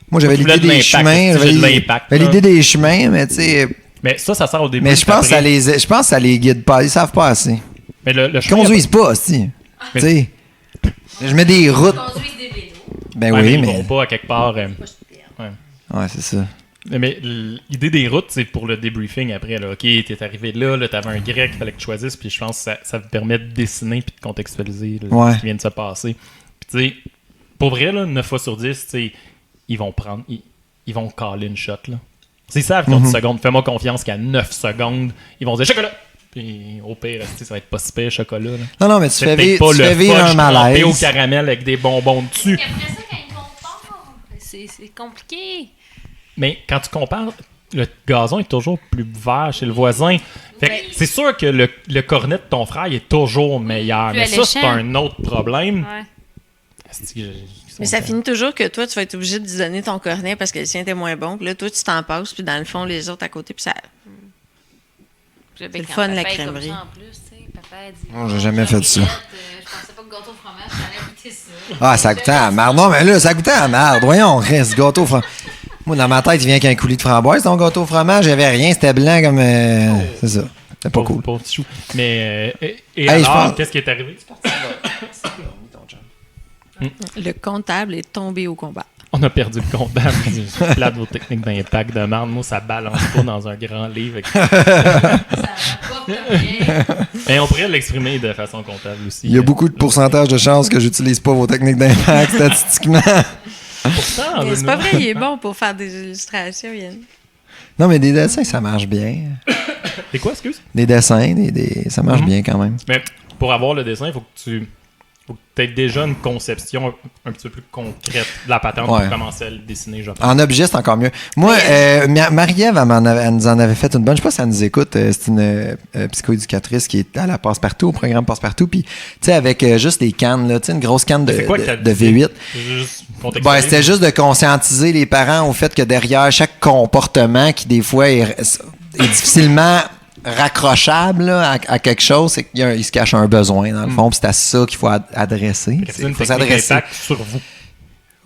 Moi j'avais l'idée des chemins. J'avais l'idée des chemins, mais tu sais. Mais ça sert au début. Mais je pense que ça les guide pas. Ils savent pas assez. Mais le chemin. Ils conduisent pas aussi. Tu sais. Je mets des routes. Ben oui, ils vont pas à quelque part. Ouais, c'est ça. Mais l'idée des routes, c'est pour le debriefing après. Là. OK, t'es arrivé là, t'avais un grec qu'il fallait que tu choisisses, puis je pense que ça te permet de dessiner puis de contextualiser ce qui vient de se passer. Puis tu sais, pour vrai, là, 9 fois sur 10, ils vont caler une shot. Là. S'ils savent qu'ils ont 10 secondes, fais-moi confiance qu'à 9 secondes, ils vont dire chocolat! Puis au pire, ça va être pas si pire, chocolat. Là. Non, mais tu fais vivre un malaise. Au caramel avec des bonbons dessus. Et après ça, quand ils comparent, c'est compliqué. Mais quand tu compares, le gazon est toujours plus vert chez le voisin. Fait que c'est sûr que le cornet de ton frère il est toujours meilleur. Plus Mais ça, c'est alléchant. un autre problème. Ouais. Mais ça finit toujours que toi, tu vas être obligé de lui donner ton cornet parce que le sien était moins bon. Puis là, toi, tu t'en passes, puis dans le fond, les autres à côté, puis ça... C'est le fun, la crèmerie. En plus, tu sais, papa a dit, Non, j'ai jamais fait ça. Je pensais pas que gâteau au fromage, j'allais goûter ça. Ah, ça goûtait à la merde. Non, mais là, ça goûtait à la merde. Voyons, reste gâteau au fromage. Moi, dans ma tête, il vient qu'un coulis de framboise, ton gâteau au fromage. J'avais rien, c'était blanc comme. C'est ça. C'était pas cool. Pauvre petit chou. Mais, Hey, alors, je pense- qu'est-ce qui est arrivé? Le comptable est tombé au combat. On a perdu le comptable. Je plate vos techniques d'impact de merde. Moi, ça balance pas dans un grand livre. Ça rapporte rien. Mais on pourrait l'exprimer de façon comptable aussi. Il y a beaucoup de pourcentage de chances que j'utilise pas vos techniques d'impact statistiquement. Pourtant, Mais c'est pas vrai, il est bon pour faire des illustrations, Yann. Non, mais des dessins, ça marche bien. C'est quoi, excuse? Des dessins, ça marche bien quand même. Mais pour avoir le dessin, il faut que tu aies déjà une conception un petit peu plus concrète de la patente Ouais. pour commencer à le dessiner, je pense. En objet, c'est encore mieux. Moi, Marie-Ève, elle nous en avait fait une bonne. Je sais pas si elle nous écoute. C'est une psychoéducatrice qui est à la Passe-Partout, au programme Passe-Partout. Puis, tu sais, avec juste des cannes, là, tu sais, une grosse canne de V8. Juste contextualiser. C'était juste de conscientiser les parents au fait que derrière chaque comportement qui, des fois, est difficilement raccrochable là, à quelque chose, c'est qu'il se cache un besoin, dans le fond. Puis c'est à ça qu'il faut adresser. C'est une Il faut technique s'adresser. d'impact sur vous.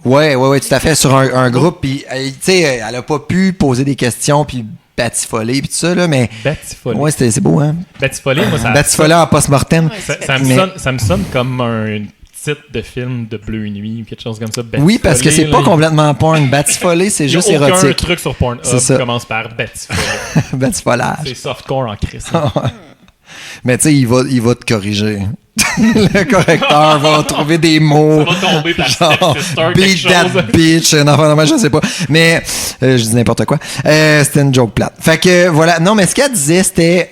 Ouais, tout à fait. Sur un groupe, puis tu sais, elle a pas pu poser des questions, puis batifoler, puis tout ça, là, mais... Batifoler. Ouais, c'est beau, hein? Batifoler, moi, ça... Batifoler en post-mortem. Ça me sonne comme un titre de film de Bleu Nuit ou quelque chose comme ça. Oui, parce que c'est Batifoler, pas complètement porn. Batifoler, c'est juste Il y a aucun érotique. truc sur Pornhub C'est ça. qui commence par Batifoler. Batifolage. C'est softcore en crise. Mais tu sais, il va te corriger. Le correcteur va trouver des mots. Ça va tomber par genre, Stepsister, beat quelque that chose. bitch. Non, je sais pas. Mais, je dis n'importe quoi. C'était une joke plate. Fait que, voilà. Non, mais ce qu'elle disait, c'était,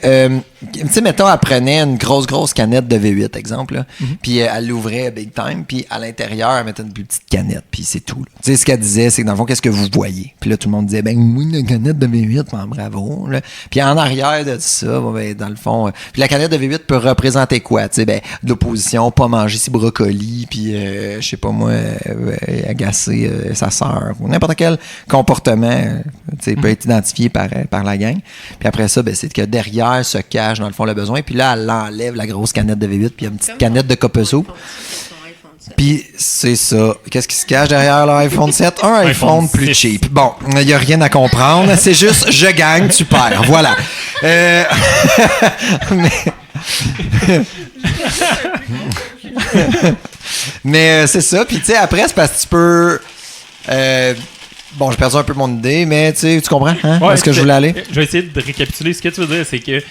tu sais, mettons, elle prenait une grosse canette de V8, exemple, là, puis elle l'ouvrait big time, puis à l'intérieur, elle mettait une plus petite canette, puis c'est tout. là. Tu sais, ce qu'elle disait, c'est que dans le fond, qu'est-ce que vous voyez? Puis là, tout le monde disait, ben, oui, une canette de V8, ben, bravo. Là. Puis en arrière de ça, bon, ben, dans le fond, puis la canette de V8 peut représenter quoi? Tu sais, ben, de l'opposition, pas manger ses brocolis, puis, je sais pas moi, agacer sa sœur, ou n'importe quel comportement, tu sais, peut être identifié par la gang. Puis après ça, ben, c'est que derrière se cache, dans le fond, le besoin. Puis là, elle enlève la grosse canette de V8, puis il y a une petite canette de Copeso. Puis c'est ça. Qu'est-ce qui se cache derrière l'iPhone 7? Un iPhone plus 6. cheap. Bon, il n'y a rien à comprendre. C'est juste, je gagne, tu perds. Voilà. Mais c'est ça. Puis tu sais, après, c'est parce que tu peux... bon, j'ai perdu un peu mon idée, mais tu comprends? Hein? Où est-ce que je voulais aller? Je vais essayer de récapituler. Ce que tu veux dire, c'est que...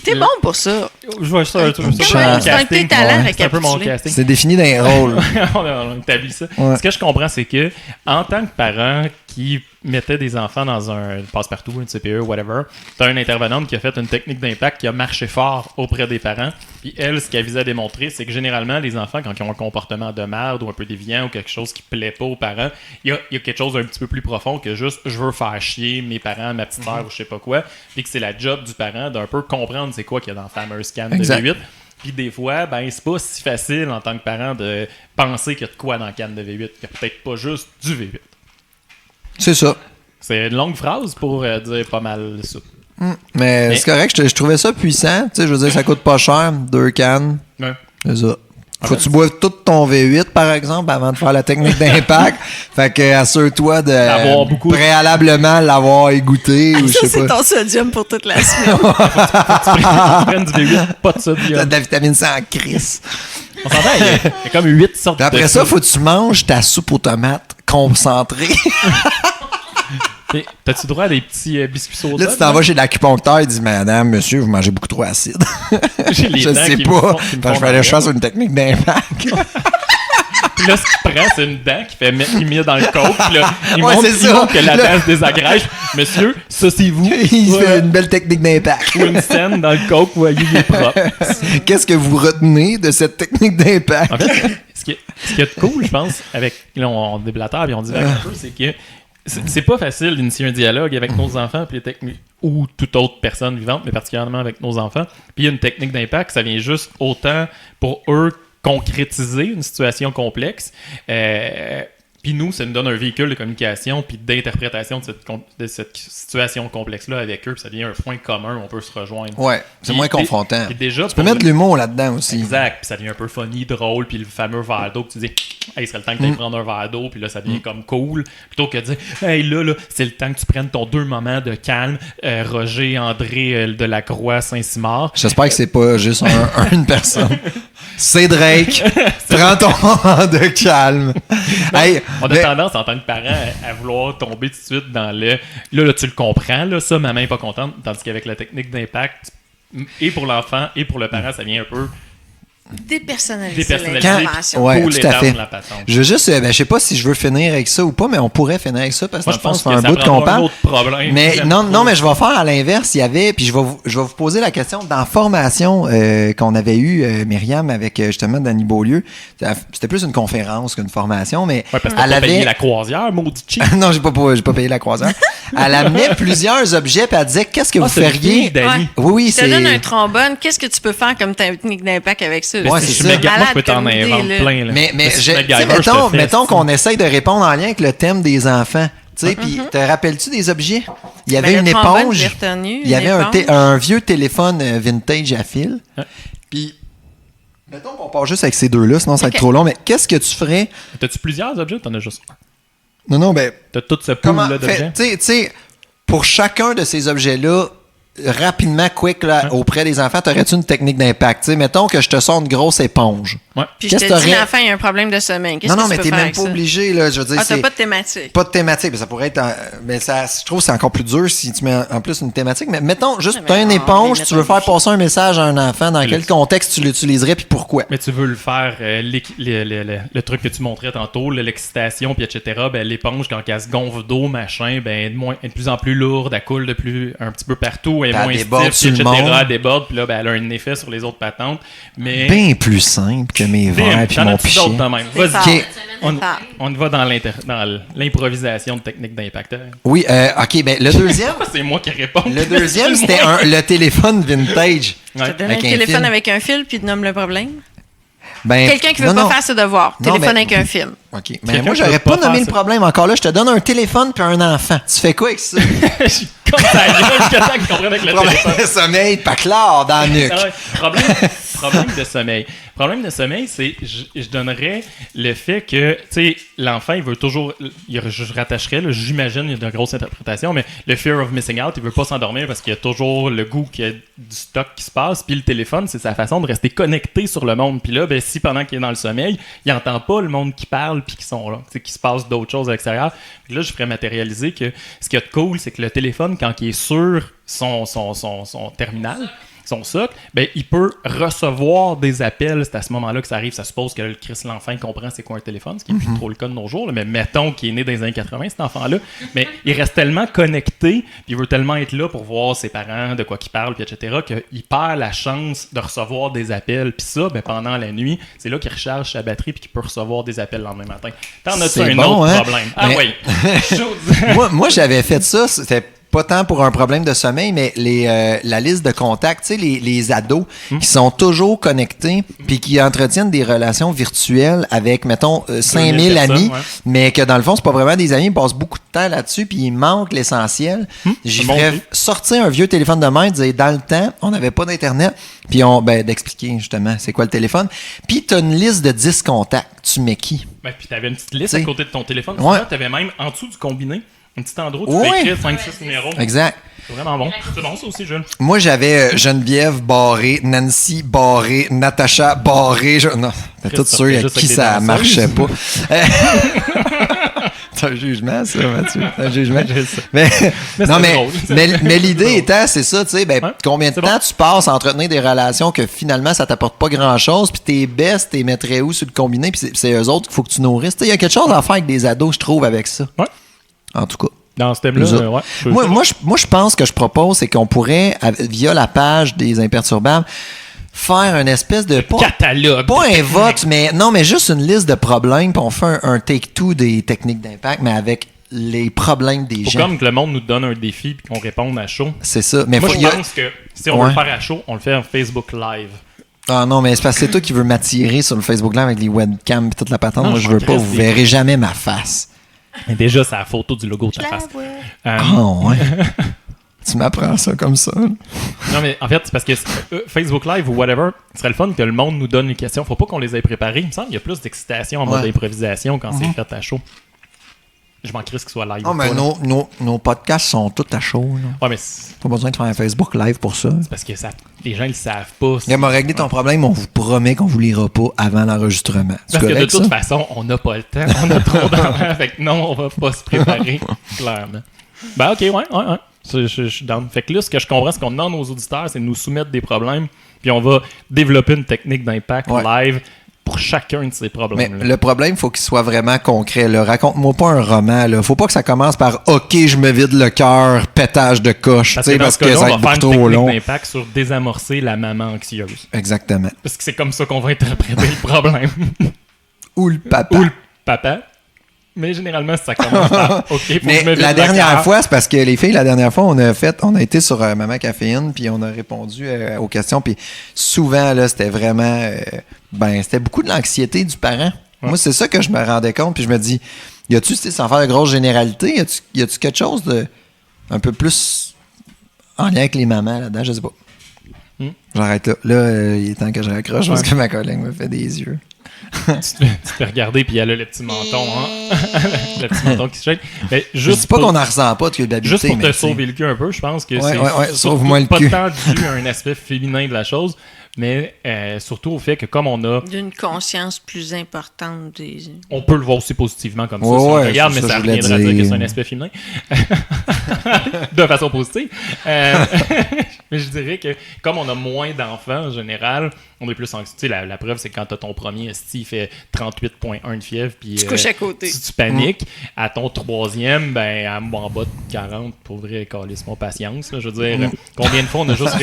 T'es bon pour ça. Je vois ça. Comment c'est un de tes talents C'est un peu mon récapituler. casting. C'est défini dans les rôles. on établit ça. Ouais. Ce que je comprends, c'est que en tant que parent qui mettait des enfants dans un passe-partout, un CPE, whatever, t'as une intervenante qui a fait une technique d'impact qui a marché fort auprès des parents. Puis elle, ce qu'elle visait à démontrer, c'est que généralement, les enfants, quand ils ont un comportement de merde ou un peu déviant ou quelque chose qui plaît pas aux parents, il y a quelque chose d'un petit peu plus profond que juste « je veux faire chier mes parents, ma petite sœur ou je sais pas quoi ». Puis que c'est la job du parent d'un peu comprendre c'est quoi qu'il y a dans la fameuse canne de Exact. V8. Puis des fois, ben c'est pas si facile en tant que parent de penser qu'il y a de quoi dans la canne de V8. Il y a peut-être pas juste du V8. C'est ça. C'est une longue phrase pour dire pas mal ça. Mais c'est correct, je trouvais ça puissant. Tu sais, je veux dire, ça coûte pas cher, 2 cannes. Ouais. C'est ça. Faut que tu boives tout ton V8, par exemple, avant de faire la technique d'impact. Fait que assure-toi D'avoir beaucoup. de préalablement l'avoir égoutté ou je Ça, sais c'est pas. ton sodium pour toute la semaine. Tu prennes du V8, pas de T'as sodium. de la vitamine C en crise. On s'entend, il y a comme 8 sortes Puis après de ça, faut que tu manges ta soupe aux tomates concentrée. T'as-tu droit à des petits biscuits soda? Là, tu t'en vas chez l'acupuncteur, il dit madame, monsieur, vous mangez beaucoup trop acide. J'ai les Je dents sais qui me pas. font- qui me Parce que font je fallais que je mal. fasse une technique d'impact. Puis là, ce qu'il prend, c'est une dent qui fait mettre il met dans le coke. Puis là, il Ouais, montre, c'est il ça. montre que la Là- dent se désagrège. Monsieur, ça c'est vous. Il Voilà. fait une belle technique d'impact. Ou une scène dans le coke, voyez, il est propre. Qu'est-ce que vous retenez de cette technique d'impact? En fait, ce qui est cool, je pense, avec. Là, on déblatère et on divague un peu, c'est que c'est pas facile d'initier un dialogue avec nos enfants puis les techniques ou toute autre personne vivante, mais particulièrement avec nos enfants. Puis il y a une technique d'impact, ça vient juste autant pour eux concrétiser une situation complexe. Puis nous, ça nous donne un véhicule de communication puis d'interprétation de cette situation complexe-là avec eux. Puis ça devient un point commun où on peut se rejoindre. Ouais, c'est moins confrontant. Puis déjà, tu peux mettre de l'humour là-dedans aussi. Exact. Puis ça devient un peu funny, drôle. Puis le fameux verre d'eau que tu dis « Hey, il serait le temps que tu ailles prendre un verre d'eau. » Puis là, ça devient comme cool. Plutôt que de dire « Hey, là, c'est le temps que tu prennes ton 2 moments de calme. Roger, André de la Croix, Saint-Simard. » J'espère que c'est pas juste une personne. C'est Drake. Prends ton moment de calme. Hey, on a tendance, en tant que parent, à vouloir tomber tout de suite dans le... Là, tu le comprends, là, ça, maman n'est pas contente. Tandis qu'avec la technique d'impact, et pour l'enfant, et pour le parent, ça vient un peu... Dépersonnaliser l'information. Ouais, pour tout à fait. la patente. Je veux juste, je sais pas si je veux finir avec ça ou pas, mais on pourrait finir avec ça parce que moi, je pense c'est que un ça bout qu'on prendra un parle. autre problème. Mais non, mais je vais faire à l'inverse. Il y avait, puis je vais vous poser la question dans la formation qu'on avait eue, Myriam, avec justement Danny Beaulieu. C'était plus une conférence qu'une formation, mais ouais, parce que elle t'as avait payé la croisière, maudit cheap. non, j'ai pas payé la croisière. Elle amenait plusieurs objets, puis elle disait qu'est-ce que vous feriez. Danny. Oui, je te donne un trombone. Qu'est-ce que tu peux faire comme technique d'impact avec ça? Ouais, c'est ça. Moi, je peux t'en inventer plein. Là. Mais MacGyver, mettons qu'on essaye de répondre en lien avec le thème des enfants. Tu sais, puis te rappelles-tu des objets? Il y avait une éponge. Il y avait un vieux téléphone vintage à fil. Puis, mettons qu'on part juste avec ces deux-là, sinon ça va être trop long. Mais qu'est-ce que tu ferais? T'as-tu plusieurs objets? T'en as juste un. Non, ben... T'as toute ce pool-là d'objets? Tu sais, pour chacun de ces objets-là, rapidement, quick, là, auprès des enfants, t'aurais-tu une technique d'impact? T'sais, mettons que je te sors une grosse éponge. Ouais. Puis je te dis, l'enfant, il y a un problème de sommeil. Non, mais t'es même pas obligé. Là, je veux dire, t'as pas de thématique. Pas de thématique. Mais ça pourrait être... mais ça, je trouve que c'est encore plus dur si tu mets en plus une thématique. Mais mettons, juste, t'as une éponge, tu veux faire passer un message à un enfant. Dans quel contexte tu l'utiliserais puis pourquoi? Mais tu veux le faire, le truc que tu montrais tantôt, l'excitation, puis etc. Ben, l'éponge, quand elle se gonfle d'eau, machin, ben, est de plus en plus lourde, elle coule un petit peu partout, elle est moins stiff, etc. Elle déborde, puis là, ben, elle a un effet sur les autres patentes. Mais... bien plus simple que mes verres puis mon pichet. Vas-y, on va dans l'improvisation de technique d'impact. Oui, OK, ben le deuxième... c'est moi qui réponds. Le deuxième, c'était le téléphone vintage. Tu te donnes un téléphone avec un fil, puis tu nommes le problème? Ben, quelqu'un qui veut pas faire ses devoirs. Téléphone avec un film. OK. Mais moi, j'aurais pas nommé le problème encore là. Je te donne un téléphone puis un enfant. Tu fais quoi avec ça? Je suis comme ta gueule jusqu'à temps que tu comprennes avec le téléphone. Problème de sommeil, pas clair dans la nuque. Problème de sommeil. Problème de sommeil, c'est je donnerais le fait que, tu sais, l'enfant, il veut toujours... Je rattacherais, là, j'imagine, il y a de grosses interprétations, mais le fear of missing out, il veut pas s'endormir parce qu'il y a toujours le goût qu'il y a du stock qui se passe. Puis le téléphone, c'est sa façon de rester connecté sur le monde. Puis là, ben, si pendant qu'il est dans le sommeil, il n'entend pas le monde qui parle puis qui sont là, qu'il se passe d'autres choses à l'extérieur. Puis là, je ferais matérialiser que ce qui est cool, c'est que le téléphone, quand il est sur son terminal, son socle, ben, il peut recevoir des appels. C'est à ce moment-là que ça arrive. Ça suppose que l'enfant comprend c'est quoi un téléphone, ce qui n'est plus trop le cas de nos jours. Là. Mais mettons qu'il est né dans les années 80, cet enfant-là. Mais il reste tellement connecté, puis il veut tellement être là pour voir ses parents, de quoi qu'ils parlent, puis etc., qu'il perd la chance de recevoir des appels. Puis ça, ben, pendant la nuit, c'est là qu'il recharge sa batterie puis qu'il peut recevoir des appels le lendemain matin. T'en as-tu un autre problème? Ah oui! moi, j'avais fait ça. C'était pas tant pour un problème de sommeil, mais la liste de contacts, tu sais, les ados qui sont toujours connectés puis qui entretiennent des relations virtuelles avec, mettons, 5000 amis, mais que dans le fond, c'est pas vraiment des amis, ils passent beaucoup de temps là-dessus puis ils manquent l'essentiel. J'y ferais sortir un vieux téléphone de main, dire dans le temps, on n'avait pas d'Internet, puis d'expliquer justement c'est quoi le téléphone. Puis t'as une liste de 10 contacts. Tu mets qui? Ben, puis t'avais une petite liste à côté de ton téléphone. T'avais même en dessous du combiné un petit endroit où tu peux écrire 5-6 numéros. Exact. C'est vraiment bon. C'est bon, ça aussi, Jules. Moi, j'avais Geneviève barré, Nancy barré, Natacha barré. Non, t'es tout sûr avec qui ça marchait pas. C'est un jugement, ça, Mathieu. C'est un jugement. Mais l'idée étant, c'est ça, tu sais, combien de temps tu passes à entretenir des relations que finalement, ça t'apporte pas grand-chose, puis tes bestes, t'es mettrais où sur le combiné, puis c'est eux autres qu'il faut que tu nourrisses. Il y a quelque chose à faire avec des ados, je trouve, avec ça. Ouais. En tout cas. Dans ce thème-là, moi, je pense que je propose, c'est qu'on pourrait, via la page des Imperturbables, faire une espèce de... catalogue. Pas un vote, mais juste une liste de problèmes, puis on fait un take-two des techniques d'impact, mais avec les problèmes des Faut gens. comme que le monde nous donne un défi et qu'on réponde à chaud. C'est ça. Mais Moi, faut- je pense que si on veut Ouais. le faire à chaud, on le fait en Facebook Live. Ah non, mais c'est parce que c'est toi qui veux m'attirer sur le Facebook Live avec les webcams et toute la patente. Non, Moi, je je veux m'en pas. crisse, Vous c'est- verrez jamais ma face. Mais déjà, c'est la photo du logo de ta face. Ah ouais. Tu m'apprends ça comme ça. Non, mais en fait, c'est parce que Facebook Live ou whatever, ce serait le fun que le monde nous donne les questions. Faut pas qu'on les ait préparées. Il me semble qu'il y a plus d'excitation en mode Ouais. improvisation quand c'est fait à chaud. Je m'en crisse qu'il soit live. Non, ou mais pas, là. nos podcasts sont tous à chaud. Là. Ouais, mais c'est Pas besoin de faire un Facebook Live pour ça. parce que les gens, ils le savent pas. Il m'a réglé ton problème, on vous promet qu'on vous lira pas avant l'enregistrement. C'est Parce que de correct, toute ça? façon, on n'a pas le temps. On a trop d'enfants. Fait que non, on va pas se préparer, clairement. Ben, ok, ouais. Je suis down. Fait que là, ce que je comprends, c'est qu'on demande aux auditeurs, c'est de nous soumettre des problèmes, puis on va développer une technique d'impact live pour chacun de ces Mais problèmes-là. le problème, il faut qu'il soit vraiment concret. Là. Raconte-moi pas un roman. Là. Faut pas que ça commence par « OK, je me vide le cœur, pétage de coche », Parce que dans parce ce que cas-là, ça va on être va faire beaucoup une trop technique long. d'impact sur désamorcer la maman anxieuse. Exactement. Parce que c'est comme ça qu'on va interpréter le problème. Ou le papa. Ou le papa. Mais généralement, ça commence par « OK, faut que Mais je me vide la le dernière cœur. fois, c'est parce que les filles, la dernière fois, on a été sur Maman Caféine, puis on a répondu aux questions, puis souvent, là, c'était vraiment, c'était beaucoup de l'anxiété du parent. Moi, c'est ça que je me rendais compte, puis je me dis, y a-tu, sans faire de grosses généralités, y a-tu quelque chose de un peu plus en lien avec les mamans là-dedans? Je sais pas. J'arrête là. Là, il est temps que je raccroche parce que ma collègue me fait des yeux. Tu te fais regarder, puis elle a le petit menton, hein? Le petit menton qui se shake. Mais Je juste dis pas pour- qu'on en ressent pas de culpabilité. Juste pour mais te tu sais. sauver le cul un peu, je pense que Ouais, c'est ouais, surtout sauve-moi le pas cul. tant dû à un aspect féminin de la chose, mais surtout au fait que comme on a... D'une conscience plus importante des... On peut le voir aussi positivement comme ça. Ouais, si on ouais, regarde, c'est mais ça ça que je voulais reviendra à dire que dire. c'est un aspect féminin. De façon positive. Mais je dirais que comme on a moins d'enfants en général, on est plus anxieux. Tu sais, la preuve, c'est que quand tu as ton premier, il fait 38,1 de fièvre, puis Tu couches à côté. tu paniques. À ton troisième, ben, en bas de 40, pour vrai, calisse mon patience. Là. Je veux dire, combien de fois on a juste,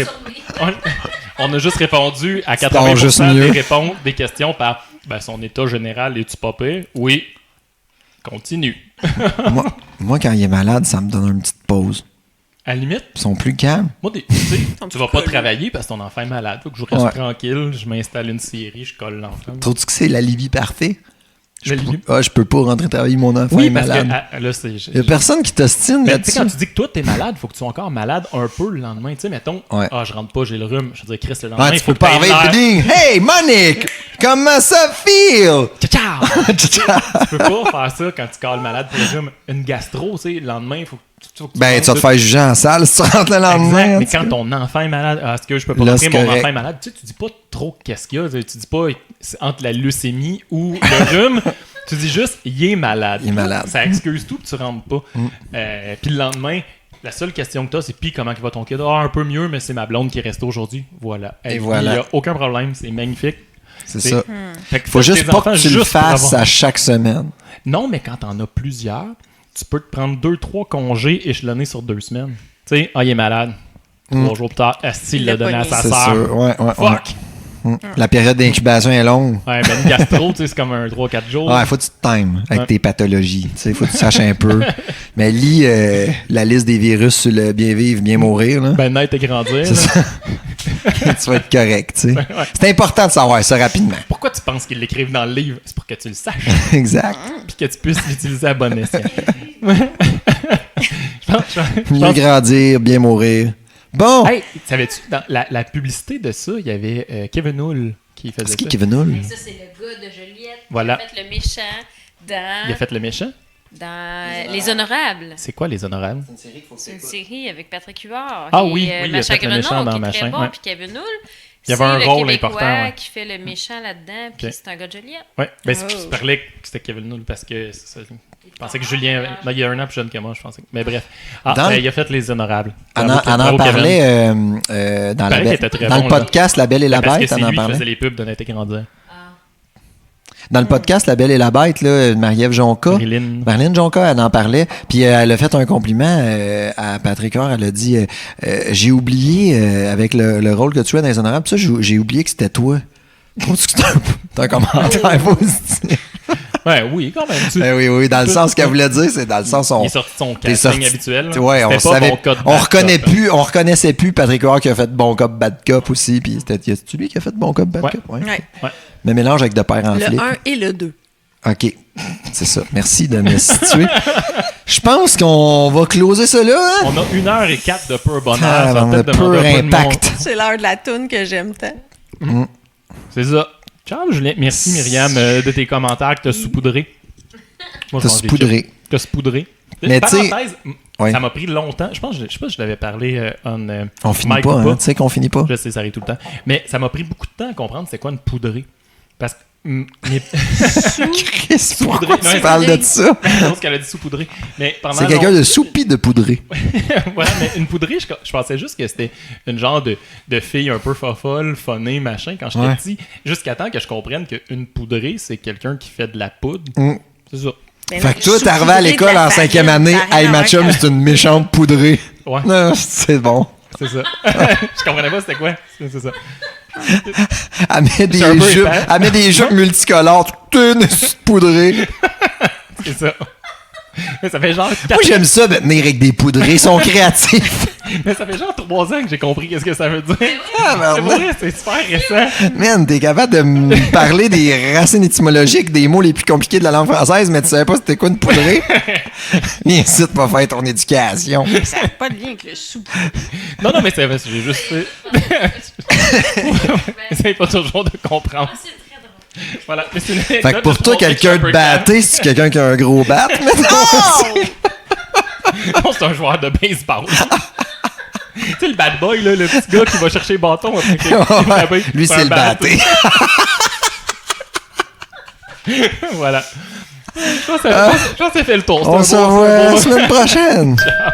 on a juste répondu à dors juste 80% mieux. des questions par ben, son état général, es-tu pas pire? Oui. Continue. Moi, quand il est malade, ça me donne une petite pause. À la limite, Ils sont plus calmes. moi, tu sais, tu vas pas travailler parce que ton enfant est malade. Faut que je reste tranquille, je m'installe une série, je colle l'enfant. Trouves-tu que c'est l'alibi parfait? L'alibi? Je peux pas rentrer travailler, mon enfant Oui, est parce malade. que là, c'est. Il y a personne qui t'ostine Mais tu sais, là-dessus. quand tu dis que toi, t'es malade, faut que tu sois encore malade un peu le lendemain. Tu sais, mettons, Ouais. je rentre pas, j'ai le rhume. Je veux dire, Chris, le lendemain, Ah, il tu faut peux pas que t'aies arriver et l'air- dire Hey, Monique, comment ça feel? Ciao! Tu peux pas faire ça quand tu cales malade pour le rhume. Une gastro, tu sais, le lendemain, il faut que Ben, tu vas te faire juger en salle si tu rentres le lendemain. Exact, mais en tout quand cas. ton enfant est malade, est-ce que je peux pas Là, rentrer, c'est mon correct. enfant est malade? Tu sais, tu dis pas trop qu'est-ce qu'il y a. Tu dis pas c'est entre la leucémie ou le rhume. Tu dis juste, il est malade. Il est malade. Ça excuse tout que tu rentres pas. Puis le lendemain, la seule question que tu as, c'est puis comment il va ton kid? Un peu mieux, mais c'est ma blonde qui est restée aujourd'hui. Voilà. Et puis, voilà. Il n'y a aucun problème, c'est magnifique. C'est ça. Fait que Faut faites juste tes pas enfants que tu le juste pour fasses avoir- à chaque semaine. Non, mais quand t'en as plusieurs, tu peux te prendre 2-3 congés échelonnés sur 2 semaines. Tu sais, il est malade. 3 jours plus tard, Asti Il l'a l'a donné à pogné. sa C'est sœur. sûr. Ouais. Fuck! La période d'incubation est longue. Ouais, ben une gastro, tu sais, c'est comme un 3-4 jours. Ouais, faut que tu te times avec Ouais. tes pathologies. Tu sais, faut que tu saches un peu. Mais lis la liste des virus sur le bien vivre, bien mourir. Là. Ben naître et grandir. C'est là. ça. Tu vas être correct. Tu sais. C'est important de savoir ça rapidement. Pourquoi tu penses qu'ils l'écrivent dans le livre? C'est pour que tu le saches, Exact. puis que tu puisses l'utiliser à bon escient. je Mieux pense- grandir, bien mourir. Bon. Hey, savais-tu, dans la publicité de ça, il y avait Kevin Hull qui faisait C'est qui ça. Kevin Hull? Ça, c'est le gars de Joliette Voilà. qui a fait le méchant dans, Il a fait le méchant? dans Les Honorables. C'est quoi, Les Honorables? C'est une série avec Patrick Huard. Ah et, oui, oui, il a Macha fait le méchant Grenon, dans qui est Machin, très bon, ouais. puis Kevin Hull. Il y avait un c'est rôle le Québécois important, ouais. qui fait le méchant là-dedans, puis Ok. c'est un gars de Joliette. Ouais, ben c'est Oh. puis je parlais que c'était Kevin Hull parce que je pensais que Julien. Ben, il y a un an plus jeune que moi, je pensais. Mais bref. Il a fait Les Honorables. On Bravo, en bravo, Kevin. parlait dans, Paraît qu'il était très dans bon, le là. podcast La Belle et la Parce que Bête. c'est On en lui qui parlait. faisait les pubs de Naït et Grandir. Dans le podcast La Belle et la Bête, là, Marie-Ève Jonca. Marilyn Jonca, elle en parlait. Puis elle a fait un compliment à Patrick Huard. Elle a dit j'ai oublié, avec le rôle que tu as dans Les Honorables, ça, j'ai oublié que c'était toi. Trouves-tu que c'est un commentaire positif? Ben oui, quand même. Ben oui, dans le sens qu'elle voulait dire, c'est dans le sens Il est sorti de son casting habituel. Ouais, on reconnaissait plus Patrick Huard qui a fait Bon Cop, Bad Cop aussi. Puis c'est lui qui a fait Bon Cop, Bad Cop? Ouais. Mais mélange avec De Père en flic. Le 1 et le 2. OK. C'est ça. Merci de me situer. Je pense qu'on va closer ça là. Hein? On a 1h04 de pur bonheur. Ah, Ça va peut-être pur demander un peu de impact. C'est l'heure de la toune que j'aime tant. C'est ça. Ciao, Julien. Merci, Myriam, de tes commentaires que t'as saupoudré. T'as saupoudré. T'as saupoudré. Mais parenthèse, ouais. ça m'a pris longtemps. Je sais pas si je l'avais parlé on finit pas, hein? Tu sais qu'on finit pas. Je sais, ça arrive tout le temps. Mais ça m'a pris beaucoup de temps à comprendre c'est quoi une poudrée. Parce que... Chris, pourquoi tu parles de ça? Je pense qu'elle a dit saupoudré. C'est quelqu'un de soupi de poudré. Voilà, mais une poudrée, je pensais juste que c'était une genre de fille un peu fofolle, phonée, machin, quand j'étais petit. Jusqu'à temps que je comprenne qu'une poudrée, c'est quelqu'un qui fait de la poudre. C'est ça. Fait que toi, t'es arrivé à l'école en 5e année, hey, ma chum, c'est une méchante poudrée. Ouais. Non, c'est bon. C'est ça. Je comprenais pas c'était quoi. C'est ça. Elle met des jupes multicolores, toute une poudrée. C'est ça. Mais ça fait genre... Moi, j'aime ça, me tenir avec des poudrées. Ils sont créatifs. Mais ça fait genre 3 ans que j'ai compris qu'est-ce que ça veut dire. C'est vrai, c'est super récent. Man, t'es capable de me parler des racines étymologiques, des mots les plus compliqués de la langue française, mais tu savais pas c'était quoi une poudrée? Viens ici, tu vas faire ton éducation. Ça n'a pas de lien avec le sou. Non, mais c'est vrai, j'ai juste... Essaye pas toujours de comprendre. Voilà. Mais c'est fait que pour toi, quelqu'un de batté, c'est quelqu'un qui a un gros bat, non, c'est un joueur de baseball. Tu sais, le bad boy, là, le petit gars qui va chercher le bâton après lui, c'est le batté. Voilà. Je pense que ça fait le tour. On se revoit la semaine prochaine. Ciao.